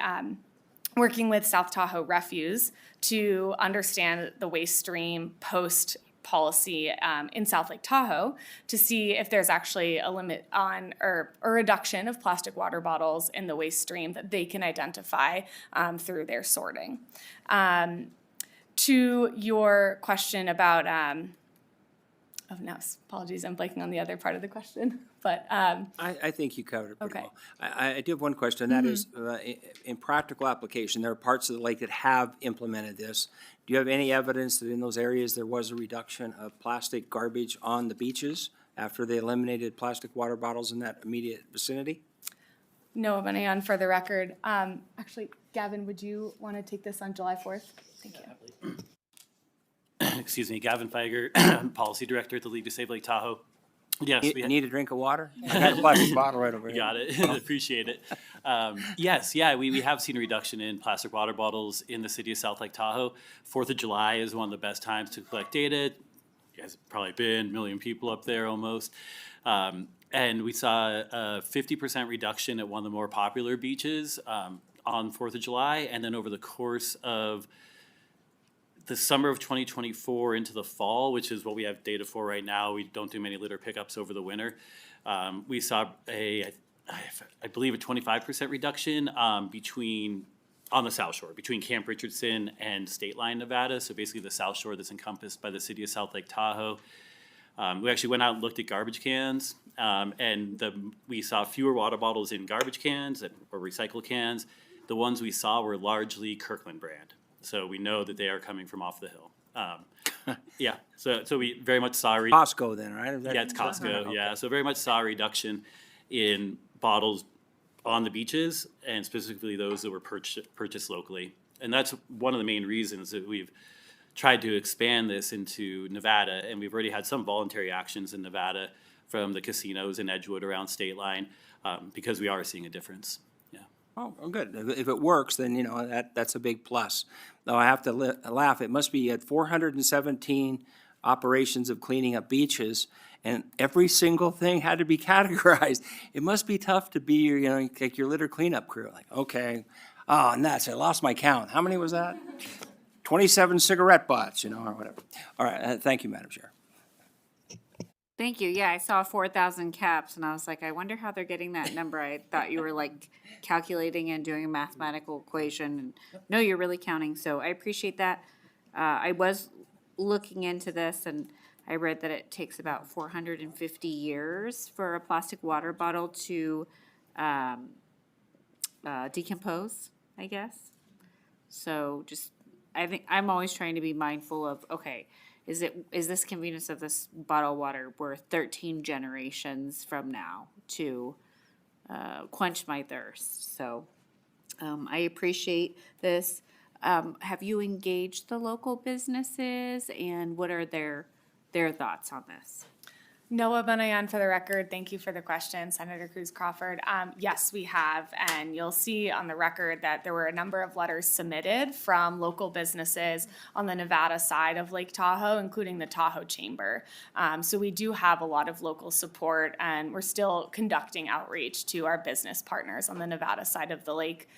working with South Tahoe Refuse to understand the waste stream post policy in South Lake Tahoe to see if there's actually a limit on or a reduction of plastic water bottles in the waste stream that they can identify through their sorting. To your question about, apologies, I'm blanking on the other part of the question. But I think you covered it pretty Okay. well. I do have one question, and that is, in practical application, there are parts of the lake that have implemented this. Do you have any evidence that in those areas there was a reduction of plastic garbage on the beaches after they eliminated plastic water bottles in that immediate vicinity? Noah Benayan for the record. Actually, Gavin, would you want to take this on July 4th? Thank you. Excuse me, Gavin Feiger, Policy Director at the League to Save Lake Tahoe. Yes, You we need a drink of water? I got a plastic bottle right over here. got it. Appreciate it. Yes, we have seen a reduction in plastic water bottles in the city of South Lake Tahoe. 4th of July is one of the best times to collect data. You guys have probably been, 1 million people up there almost. And we saw a 50% reduction at one of the more popular beaches on 4th of July. And then over the course of the summer of 2024 into the fall, which is what we have data for right now, we don't do many litter pickups over the winter. We saw I believe a 25% reduction on the South Shore, between Camp Richardson and State Line, Nevada. So basically the South Shore that's encompassed by the city of South Lake Tahoe. We actually went out and looked at garbage cans, and we saw fewer water bottles in garbage cans or recycle cans. The ones we saw were largely Kirkland brand. So we know that they are coming from off the hill. Yeah, so we very much saw Costco then, right? Yeah, it's Costco, Okay. yeah. So very much saw a reduction in bottles on the beaches, and specifically those that were purchased locally. And that's one of the main reasons that we've tried to expand this into Nevada, and we've already had some voluntary actions in Nevada from the casinos in Edgewood around State Line, because we are seeing a difference. Oh, well, good. If it works, then, you know, that's a big plus. Though I have to laugh, it must be at 417 operations of cleaning up beaches, and every single thing had to be categorized. It must be tough to be your, like your litter cleanup crew. Like, okay, oh, nuts, I lost my count. How many was that? 27 cigarette butts, or whatever. All right, thank you, Madam Chair. Thank you. Yeah, I saw 4,000 caps and I was like, I wonder how they're getting that number. I thought you were like calculating and doing a mathematical equation. And no, you're really counting. So I appreciate that. I was looking into this and I read that it takes about 450 years for a plastic water bottle to decompose, I guess. So just, I think, I'm always trying to be mindful of, okay, is this convenience of this bottled water worth 13 generations from now to quench my thirst? So I appreciate this. Have you engaged the local businesses and what are their thoughts on this? Noah Benayan for the record. Thank you for the question, Senator Cruz Crawford. Yes, we have, and you'll see on the record that there were a number of letters submitted from local businesses on the Nevada side of Lake Tahoe, including the Tahoe Chamber. So we do have a lot of local support, and we're still conducting outreach to our business partners on the Nevada side of the lake.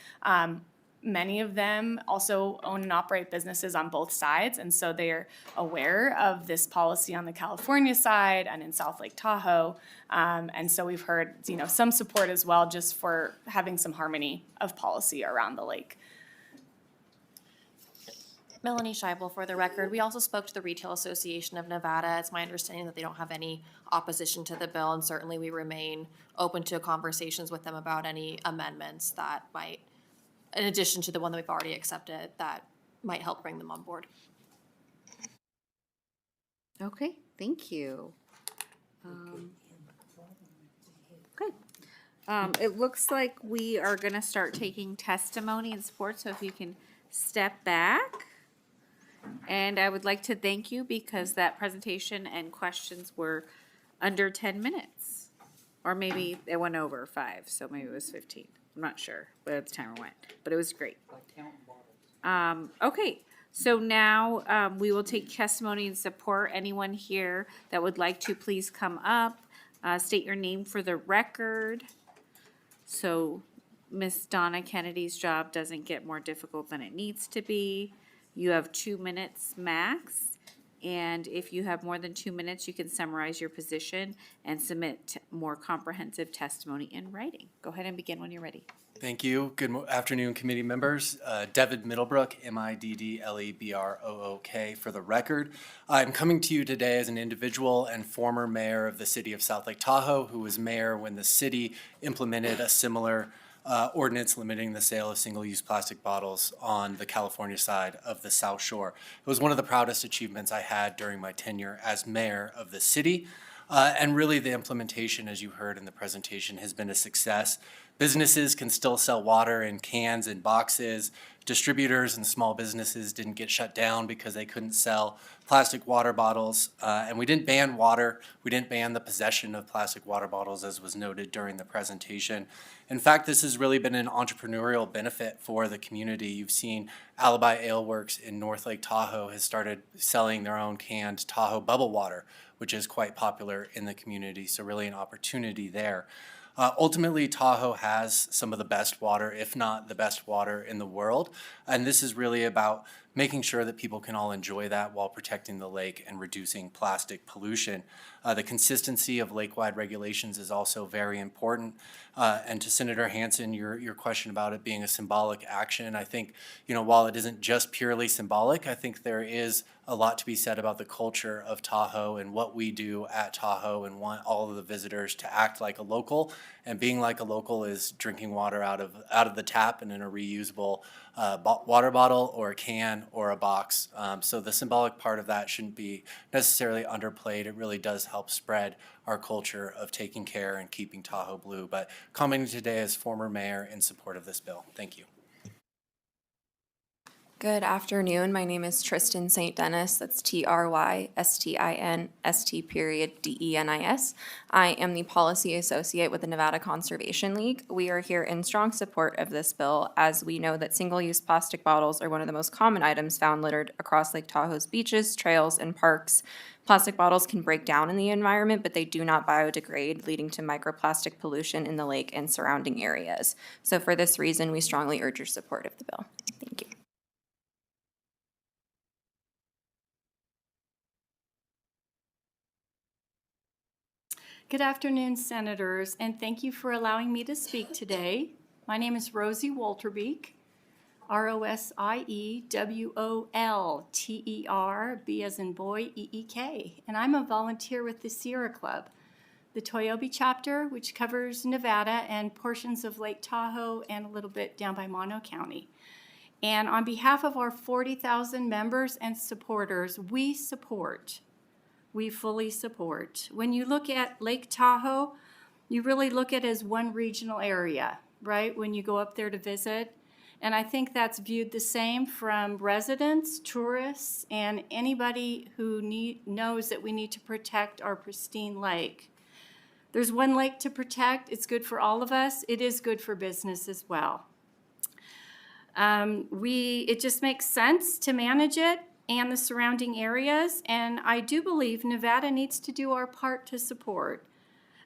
Many of them also own and operate businesses on both sides, and so they're aware of this policy on the California side and in South Lake Tahoe. And so we've heard, some support as well, just for having some harmony of policy around the lake. Melanie Scheibel for the record. We also spoke to the Retail Association of Nevada. It's my understanding that they don't have any opposition to the bill, and certainly we remain open to conversations with them about any amendments that might, in addition to the one that we've already accepted, that might help bring them on board. Okay, thank you. Okay. It looks like we are gonna start taking testimony and support, so if you can step back. And I would like to thank you because that presentation and questions were under 10 minutes. Or maybe it went over 5, so maybe it was 15. I'm not sure where the timer went, but it was great. Okay, so now we will take testimony and support. Anyone here that would like to, please come up, state your name for the record. So Miss Donna Kennedy's job doesn't get more difficult than it needs to be. You have 2 minutes max. And if you have more than 2 minutes, you can summarize your position and submit more comprehensive testimony in writing. Go ahead and begin when you're ready. Thank you. Good afternoon, committee members. David Middlebrook, Middlebrook for the record. I'm coming to you today as an individual and former mayor of the city of South Lake Tahoe, who was mayor when the city implemented a similar ordinance limiting the sale of single-use plastic bottles on the California side of the South Shore. It was one of the proudest achievements I had during my tenure as mayor of the city. And really the implementation, as you heard in the presentation, has been a success. Businesses can still sell water in cans and boxes. Distributors and small businesses didn't get shut down because they couldn't sell plastic water bottles. And we didn't ban water. We didn't ban the possession of plastic water bottles, as was noted during the presentation. In fact, this has really been an entrepreneurial benefit for the community. You've seen Alibi Ale Works in North Lake Tahoe has started selling their own canned Tahoe bubble water, which is quite popular in the community. So really an opportunity there. Ultimately, Tahoe has some of the best water, if not the best water in the world. And this is really about making sure that people can all enjoy that while protecting the lake and reducing plastic pollution. The consistency of lake-wide regulations is also very important. And to Senator Hansen, your question about it being a symbolic action, I think, while it isn't just purely symbolic, I think there is a lot to be said about the culture of Tahoe and what we do at Tahoe and want all of the visitors to act like a local. And being like a local is drinking water out of the tap and in a reusable water bottle or a can or a box. So the symbolic part of that shouldn't be necessarily underplayed. It really does help spread our culture of taking care and keeping Tahoe blue. But commenting today as former mayor in support of this bill. Thank you. Good afternoon. My name is Tristan St. Denis. That's TRYSTINST.DENIS. I am the Policy Associate with the Nevada Conservation League. We are here in strong support of this bill, as we know that single-use plastic bottles are one of the most common items found littered across Lake Tahoe's beaches, trails, and parks. Plastic bottles can break down in the environment, but they do not biodegrade, leading to microplastic pollution in the lake and surrounding areas. So for this reason, we strongly urge your support of the bill. Thank you. Good afternoon, Senators, and thank you for allowing me to speak today. My name is Rosie Wolterbeek, RosieWolter, B as in boy, EEK, and I'm a volunteer with the Sierra Club, the Toyobe chapter, which covers Nevada and portions of Lake Tahoe and a little bit down by Mono County. And on behalf of our 40,000 members and supporters, we fully support. When you look at Lake Tahoe, you really look at it as one regional area, right? When you go up there to visit. And I think that's viewed the same from residents, tourists, and anybody who knows that we need to protect our pristine lake. There's one lake to protect. It's good for all of us. It is good for business as well. It just makes sense to manage it and the surrounding areas, and I do believe Nevada needs to do our part to support.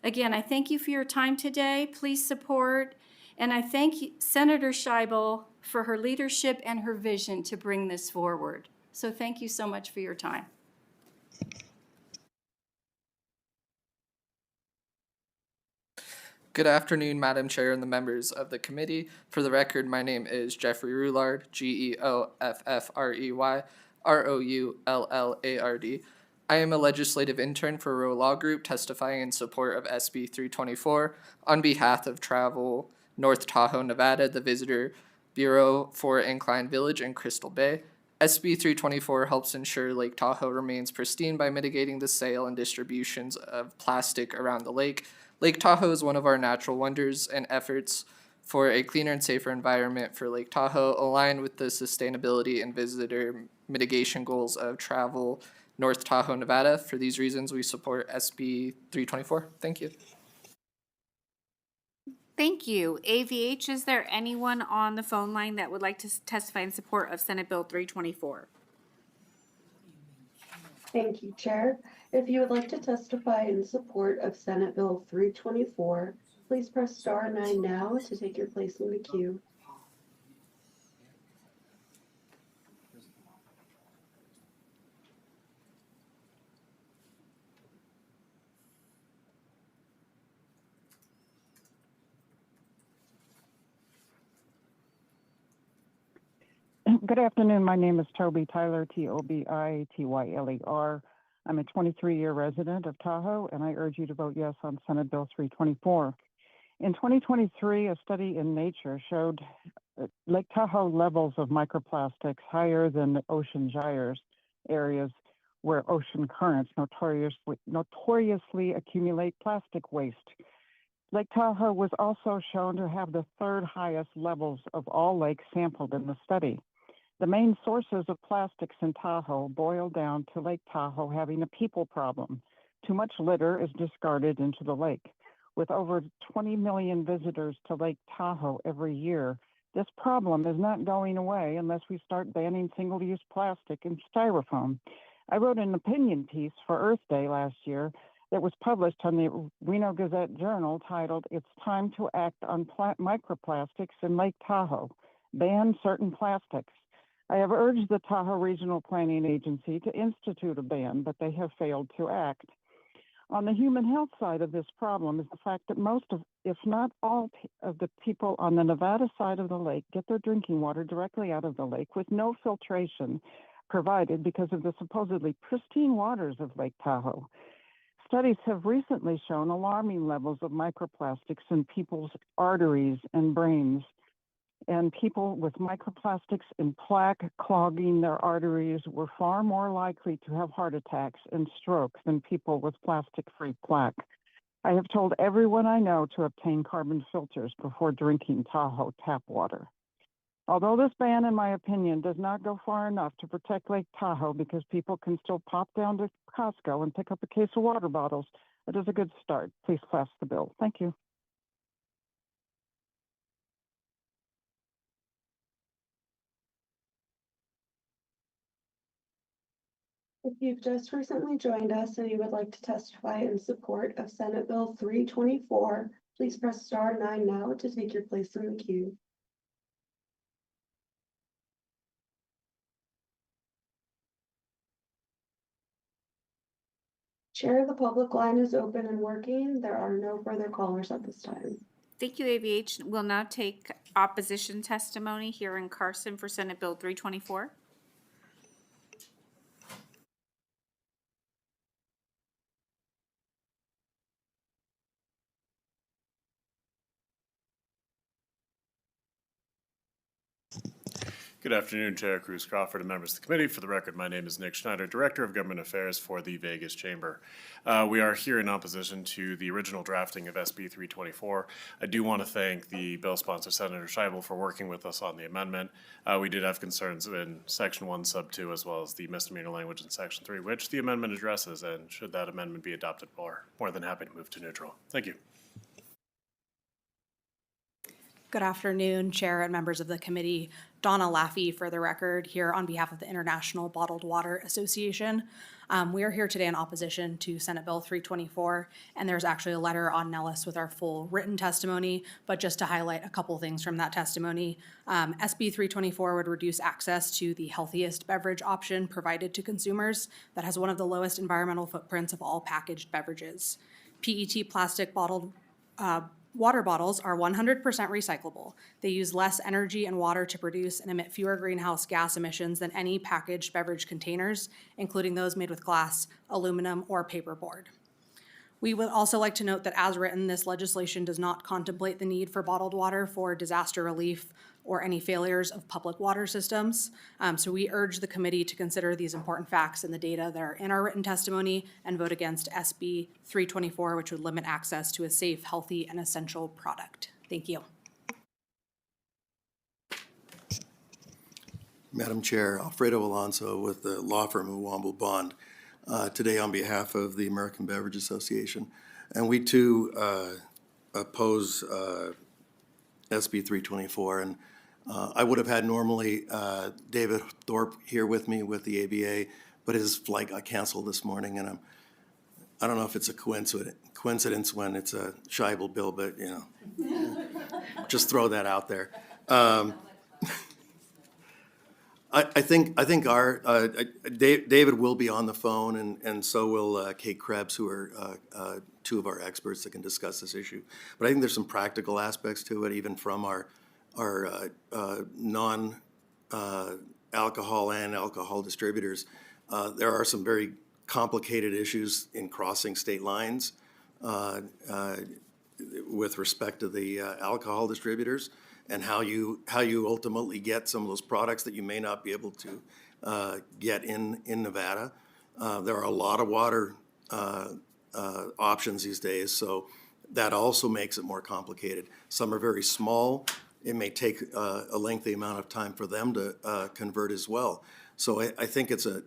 Again, I thank you for your time today. Please support, and I thank Senator Scheibel for her leadership and her vision to bring this forward. So thank you so much for your time. Good afternoon, Madam Chair and the members of the committee. For the record, my name is Jeffrey Roulard, Geoffrey, Roulard. I am a legislative intern for Row Law Group testifying in support of SB 324 on behalf of Travel North Tahoe, Nevada, the Visitor Bureau for Incline Village and Crystal Bay. SB 324 helps ensure Lake Tahoe remains pristine by mitigating the sale and distributions of plastic around the lake. Lake Tahoe is one of our natural wonders, and efforts for a cleaner and safer environment for Lake Tahoe align with the sustainability and visitor mitigation goals of Travel North Tahoe, Nevada. For these reasons, we support SB 324. Thank you. Thank you. AVH, is there anyone on the phone line that would like to testify in support of Senate Bill 324? Thank you, Chair. If you would like to testify in support of Senate Bill 324, please press star 9 now to take your place in the queue. Good afternoon. My name is Toby Tyler, Tobittyler. I'm a 23-year resident of Tahoe, and I urge you to vote yes on Senate Bill 324. In 2023, a study in Nature showed Lake Tahoe levels of microplastics higher than the ocean gyres, areas where ocean currents notoriously accumulate plastic waste. Lake Tahoe was also shown to have the third highest levels of all lakes sampled in the study. The main sources of plastics in Tahoe boil down to Lake Tahoe having a people problem. Too much litter is discarded into the lake. With over 20 million visitors to Lake Tahoe every year, this problem is not going away unless we start banning single-use plastic and styrofoam. I wrote an opinion piece for Earth Day last year that was published on the Reno Gazette-Journal titled, "It's Time to Act on Microplastics in Lake Tahoe. Ban certain plastics." I have urged the Tahoe Regional Planning Agency to institute a ban, but they have failed to act. On the human health side of this problem is the fact that most of, if not all, of the people on the Nevada side of the lake get their drinking water directly out of the lake with no filtration provided because of the supposedly pristine waters of Lake Tahoe. Studies have recently shown alarming levels of microplastics in people's arteries and brains. And people with microplastics and plaque clogging their arteries were far more likely to have heart attacks and strokes than people with plastic-free plaque. I have told everyone I know to obtain carbon filters before drinking Tahoe tap water. Although this ban, in my opinion, does not go far enough to protect Lake Tahoe because people can still pop down to Costco and pick up a case of water bottles, it is a good start. Please pass the bill. Thank you. If you've just recently joined us and you would like to testify in support of Senate Bill 324, please press star 9 now to take your place in the queue. Chair, the public line is open and working. There are no further callers at this time. Thank you, AVH. We'll now take opposition testimony here in Carson for Senate Bill 324. Good afternoon, Chair Cruz Crawford and members of the committee. For the record, my name is Nick Schneider, Director of Government Affairs for the Vegas Chamber. We are here in opposition to the original drafting of SB 324. I do want to thank the bill sponsor, Senator Scheibel, for working with us on the amendment. We did have concerns in Section 1, Sub 2, as well as the misdemeanor language in Section 3, which the amendment addresses, and should that amendment be adopted, more than happy to move to neutral. Thank you. Good afternoon, Chair and members of the committee. Donna Laffey, for the record, here on behalf of the International Bottled Water Association. We are here today in opposition to Senate Bill 324, and there's actually a letter on Nellis with our full written testimony, but just to highlight a couple things from that testimony. SB 324 would reduce access to the healthiest beverage option provided to consumers that has one of the lowest environmental footprints of all packaged beverages. PET plastic bottled water bottles are 100% recyclable. They use less energy and water to produce and emit fewer greenhouse gas emissions than any packaged beverage containers, including those made with glass, aluminum, or paperboard. We would also like to note that as written, this legislation does not contemplate the need for bottled water for disaster relief or any failures of public water systems. So we urge the committee to consider these important facts and the data that are in our written testimony and vote against SB 324, which would limit access to a safe, healthy, and essential product. Thank you. Madam Chair, Alfredo Alonso with the law firm of Womble Bond, today on behalf of the American Beverage Association. And we too oppose SB 324. And I would have had normally David Thorpe here with me with the ABA, but his flight got canceled this morning, and I don't know if it's a coincidence when it's a Scheibel bill, but you know, just throw that out there. I think our David will be on the phone, and so will Kate Krebs, who are two of our experts that can discuss this issue. But I think there's some practical aspects to it, even from our non-alcohol and alcohol distributors. There are some very complicated issues in crossing state lines with respect to the alcohol distributors and how you ultimately get some of those products that you may not be able to get in Nevada. There are a lot of water options these days, so that also makes it more complicated. Some are very small. It may take a lengthy amount of time for them to convert as well. So I think it's a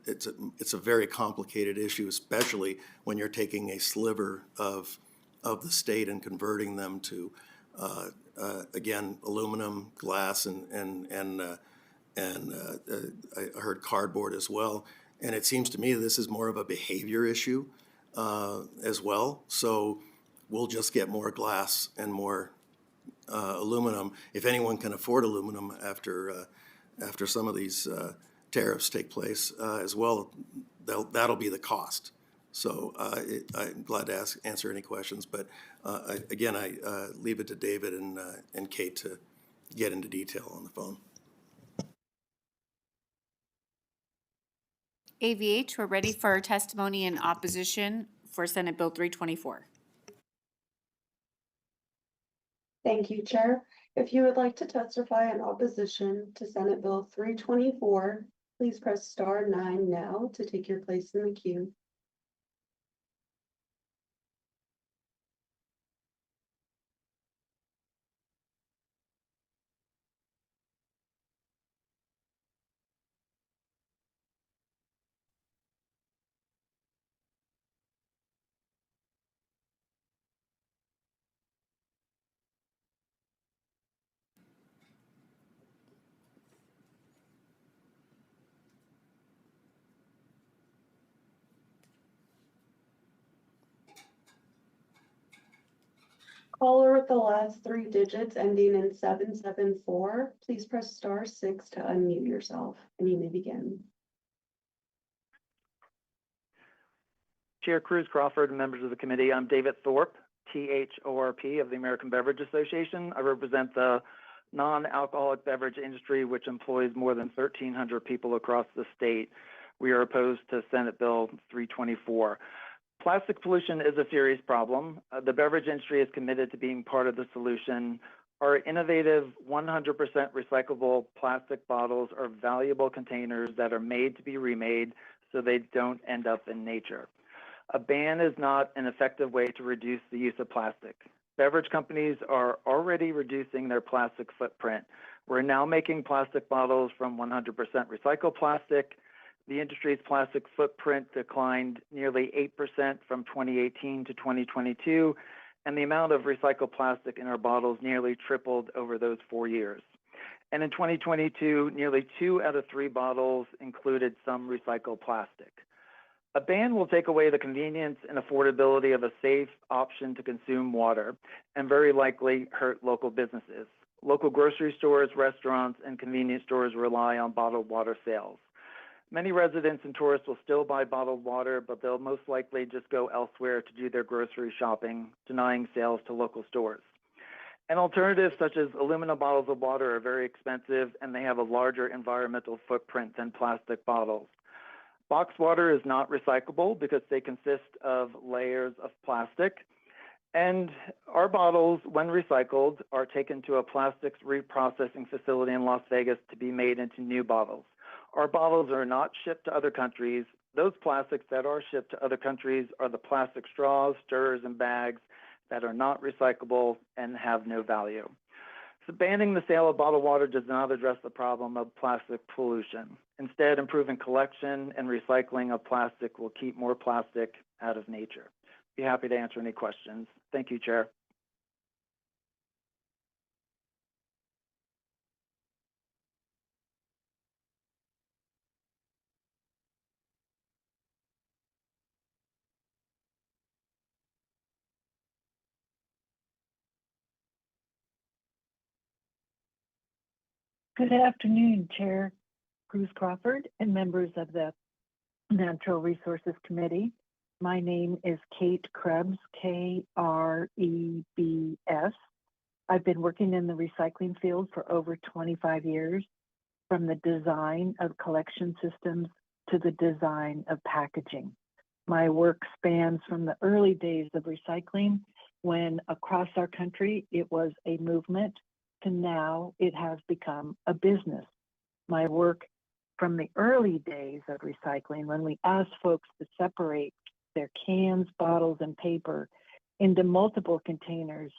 very complicated issue, especially when you're taking a sliver of the state and converting them to again, aluminum, glass, and I heard cardboard as well. And it seems to me this is more of a behavior issue as well. So we'll just get more glass and more aluminum. If anyone can afford aluminum after some of these tariffs take place as well, that'll be the cost. So I'm glad to answer any questions, but I leave it to David and Kate to get into detail on the phone. AVH, we're ready for testimony in opposition for Senate Bill 324. Thank you, Chair. If you would like to testify in opposition to Senate Bill 324, please press *9 now to take your place in the queue. Caller with the last 3 digits ending in 774, please press *6 to unmute yourself, and you may begin. Chair Cruz Crawford and members of the committee, I'm David Thorpe, THORP of the American Beverage Association. I represent the non-alcoholic beverage industry, which employs more than 1,300 people across the state. We are opposed to Senate Bill 324. Plastic pollution is a serious problem. The beverage industry is committed to being part of the solution. Our innovative 100% recyclable plastic bottles are valuable containers that are made to be remade so they don't end up in nature. A ban is not an effective way to reduce the use of plastic. Beverage companies are already reducing their plastic footprint. We're now making plastic bottles from 100% recycled plastic. The industry's plastic footprint declined nearly 8% from 2018 to 2022, and the amount of recycled plastic in our bottles nearly tripled over those 4 years. And in 2022, nearly 2 out of 3 bottles included some recycled plastic. A ban will take away the convenience and affordability of a safe option to consume water and very likely hurt local businesses. Local grocery stores, restaurants, and convenience stores rely on bottled water sales. Many residents and tourists will still buy bottled water, but they'll most likely just go elsewhere to do their grocery shopping, denying sales to local stores. And alternatives such as aluminum bottles of water are very expensive, and they have a larger environmental footprint than plastic bottles. Boxed water is not recyclable because they consist of layers of plastic. And our bottles, when recycled, are taken to a plastics reprocessing facility in Las Vegas to be made into new bottles. Our bottles are not shipped to other countries. Those plastics that are shipped to other countries are the plastic straws, stirrers, and bags that are not recyclable and have no value. So banning the sale of bottled water does not address the problem of plastic pollution. Instead, improving collection and recycling of plastic will keep more plastic out of nature. Be happy to answer any questions. Thank you, Chair. Good afternoon, Chair Cruz Crawford and members of the Natural Resources Committee. My name is Kate Krebs, Krebs. I've been working in the recycling field for over 25 years, from the design of collection systems to the design of packaging. My work spans from the early days of recycling, when across our country it was a movement, to now it has become a business. My work from the early days of recycling, when we asked folks to separate their cans, bottles, and paper into multiple containers,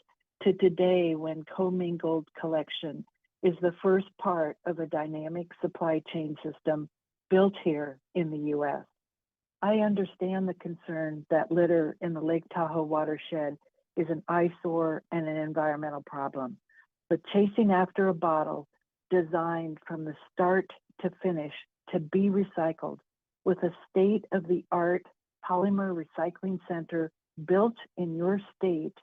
to today when commingled collection is the first part of a dynamic supply chain system built here in the U.S. I understand the concern that litter in the Lake Tahoe watershed is an eyesore and an environmental problem. But chasing after a bottle designed from the start to finish to be recycled with a state-of-the-art polymer recycling center built in your state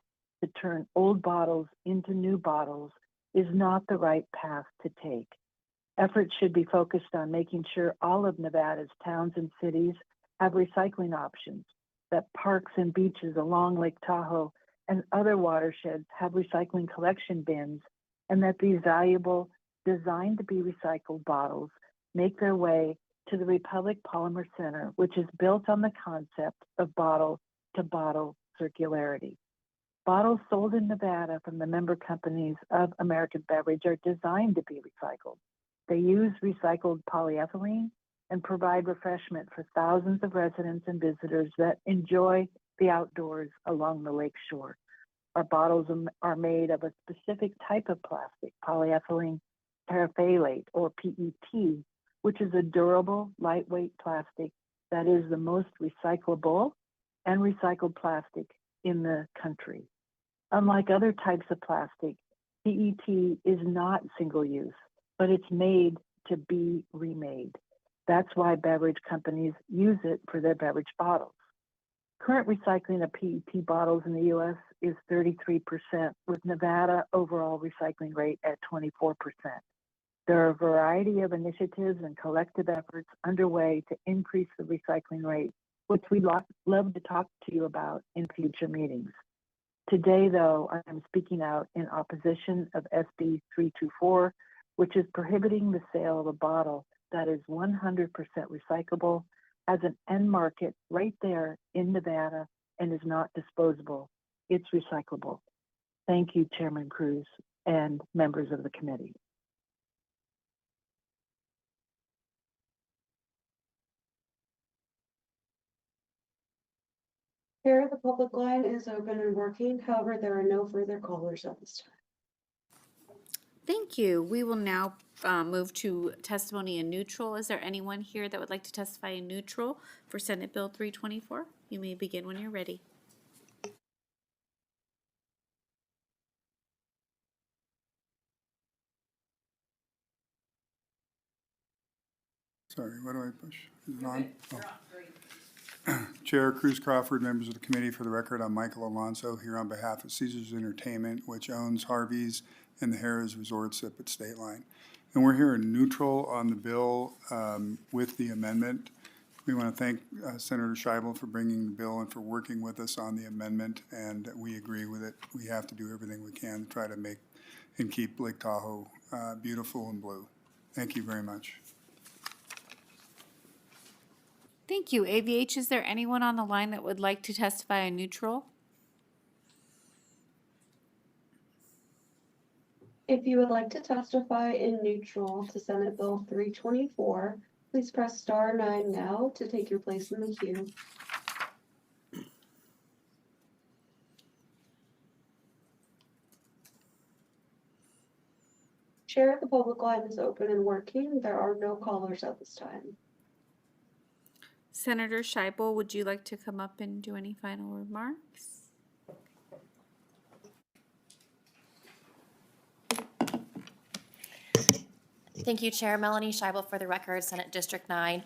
to turn old bottles into new bottles is not the right path to take. Efforts should be focused on making sure all of Nevada's towns and cities have recycling options, that parks and beaches along Lake Tahoe and other watersheds have recycling collection bins, and that these valuable, designed to be recycled bottles make their way to the Republic Polymer Center, which is built on the concept of bottle-to-bottle circularity. Bottles sold in Nevada from the member companies of American Beverage are designed to be recycled. They use recycled polyethylene and provide refreshment for thousands of residents and visitors that enjoy the outdoors along the lake shore. Our bottles are made of a specific type of plastic, polyethylene terephthalate, or PET, which is a durable, lightweight plastic that is the most recyclable and recycled plastic in the country. Unlike other types of plastic, PET is not single-use, but it's made to be remade. That's why beverage companies use it for their beverage bottles. Current recycling of PET bottles in the U.S. is 33%, with Nevada overall recycling rate at 24%. There are a variety of initiatives and collective efforts underway to increase the recycling rate which we'd love to talk to you about in future meetings. Today, though, I am speaking out in opposition of SB 324, which is prohibiting the sale of a bottle that is 100% recyclable, has an end market right there in Nevada, and is not disposable. It's recyclable. Thank you, Chairman Cruz and members of the committee. Chair, the public line is open and working. However, there are no further callers at this time. Thank you. We will now move to testimony in neutral. Is there anyone here that would like to testify in neutral for Senate Bill 324? You may begin when you're ready. Sorry, what do I push? Is it on? Oh. Chair Cruz Crawford, members of the committee, for the record, I'm Michael Alonso here on behalf of Caesars Entertainment, which owns Harvey's and the Harrah's Resorts up at State Line. And we're here in neutral on the bill with the amendment. We want to thank Senator Scheibel for bringing the bill and for working with us on the amendment, and we agree with it. We have to do everything we can to try to make and keep Lake Tahoe beautiful and blue. Thank you very much. Thank you. AVH, is there anyone on the line that would like to testify in neutral? If you would like to testify in neutral to Senate Bill 324, please press *9 now to take your place in the queue. Chair, the public line is open and working. There are no callers at this time. Senator Scheibel, would you like to come up and do any final remarks? Thank you, Chair. Melanie Scheibel for the record, Senate District 9.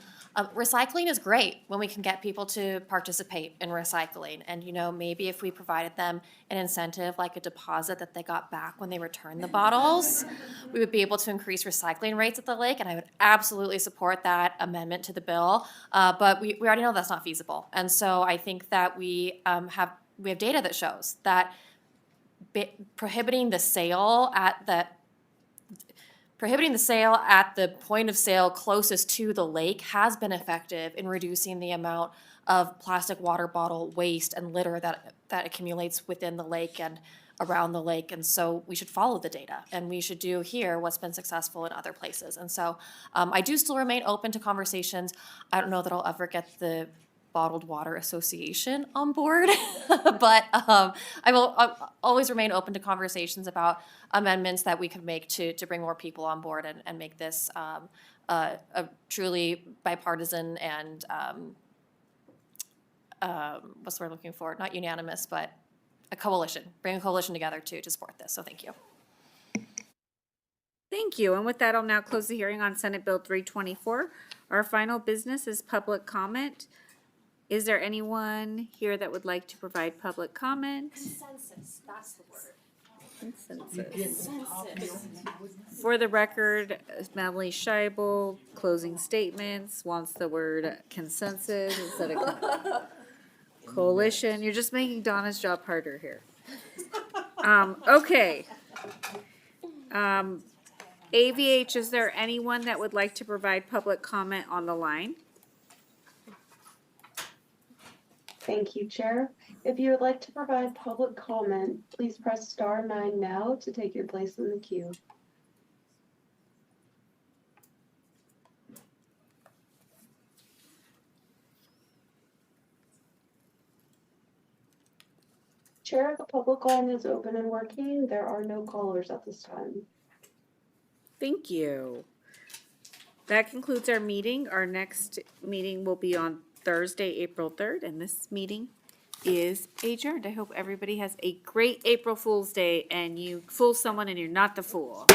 Recycling is great when we can get people to participate in recycling. And, you know, maybe if we provided them an incentive like a deposit that they got back when they returned the bottles, we would be able to increase recycling rates at the lake. And I would absolutely support that amendment to the bill. But we already know that's not feasible. And so I think that we have data that shows that prohibiting the sale at the point of sale closest to the lake has been effective in reducing the amount of plastic water bottle waste and litter that accumulates within the lake and around the lake. And so we should follow the data, and we should do here what's been successful in other places. And so I do still remain open to conversations. I don't know that I'll ever get the Bottled Water Association on board, but I will always remain open to conversations about amendments that we could make to bring more people on board and make this a truly bipartisan and what's the word I'm looking for? Not unanimous, but a coalition. Bring a coalition together to support this. So thank you. Thank you. And with that, I'll now close the hearing on Senate Bill 324. Our final business is public comment. Is there anyone here that would like to provide public comment? Consensus, that's the word. Consensus. For the record, Melanie Scheibel, closing statements, wants the word consensus instead of coalition. You're just making Donna's job harder here. Okay. AVH, is there anyone that would like to provide public comment on the line? Thank you, Chair. If you would like to provide public comment, please press *9 now to take your place in the queue. Chair, the public line is open and working. There are no callers at this time. Thank you. That concludes our meeting. Our next meeting will be on Thursday, April 3rd, and this meeting is adjourned. I hope everybody has a great April Fool's Day and you fool someone and you're not the fool.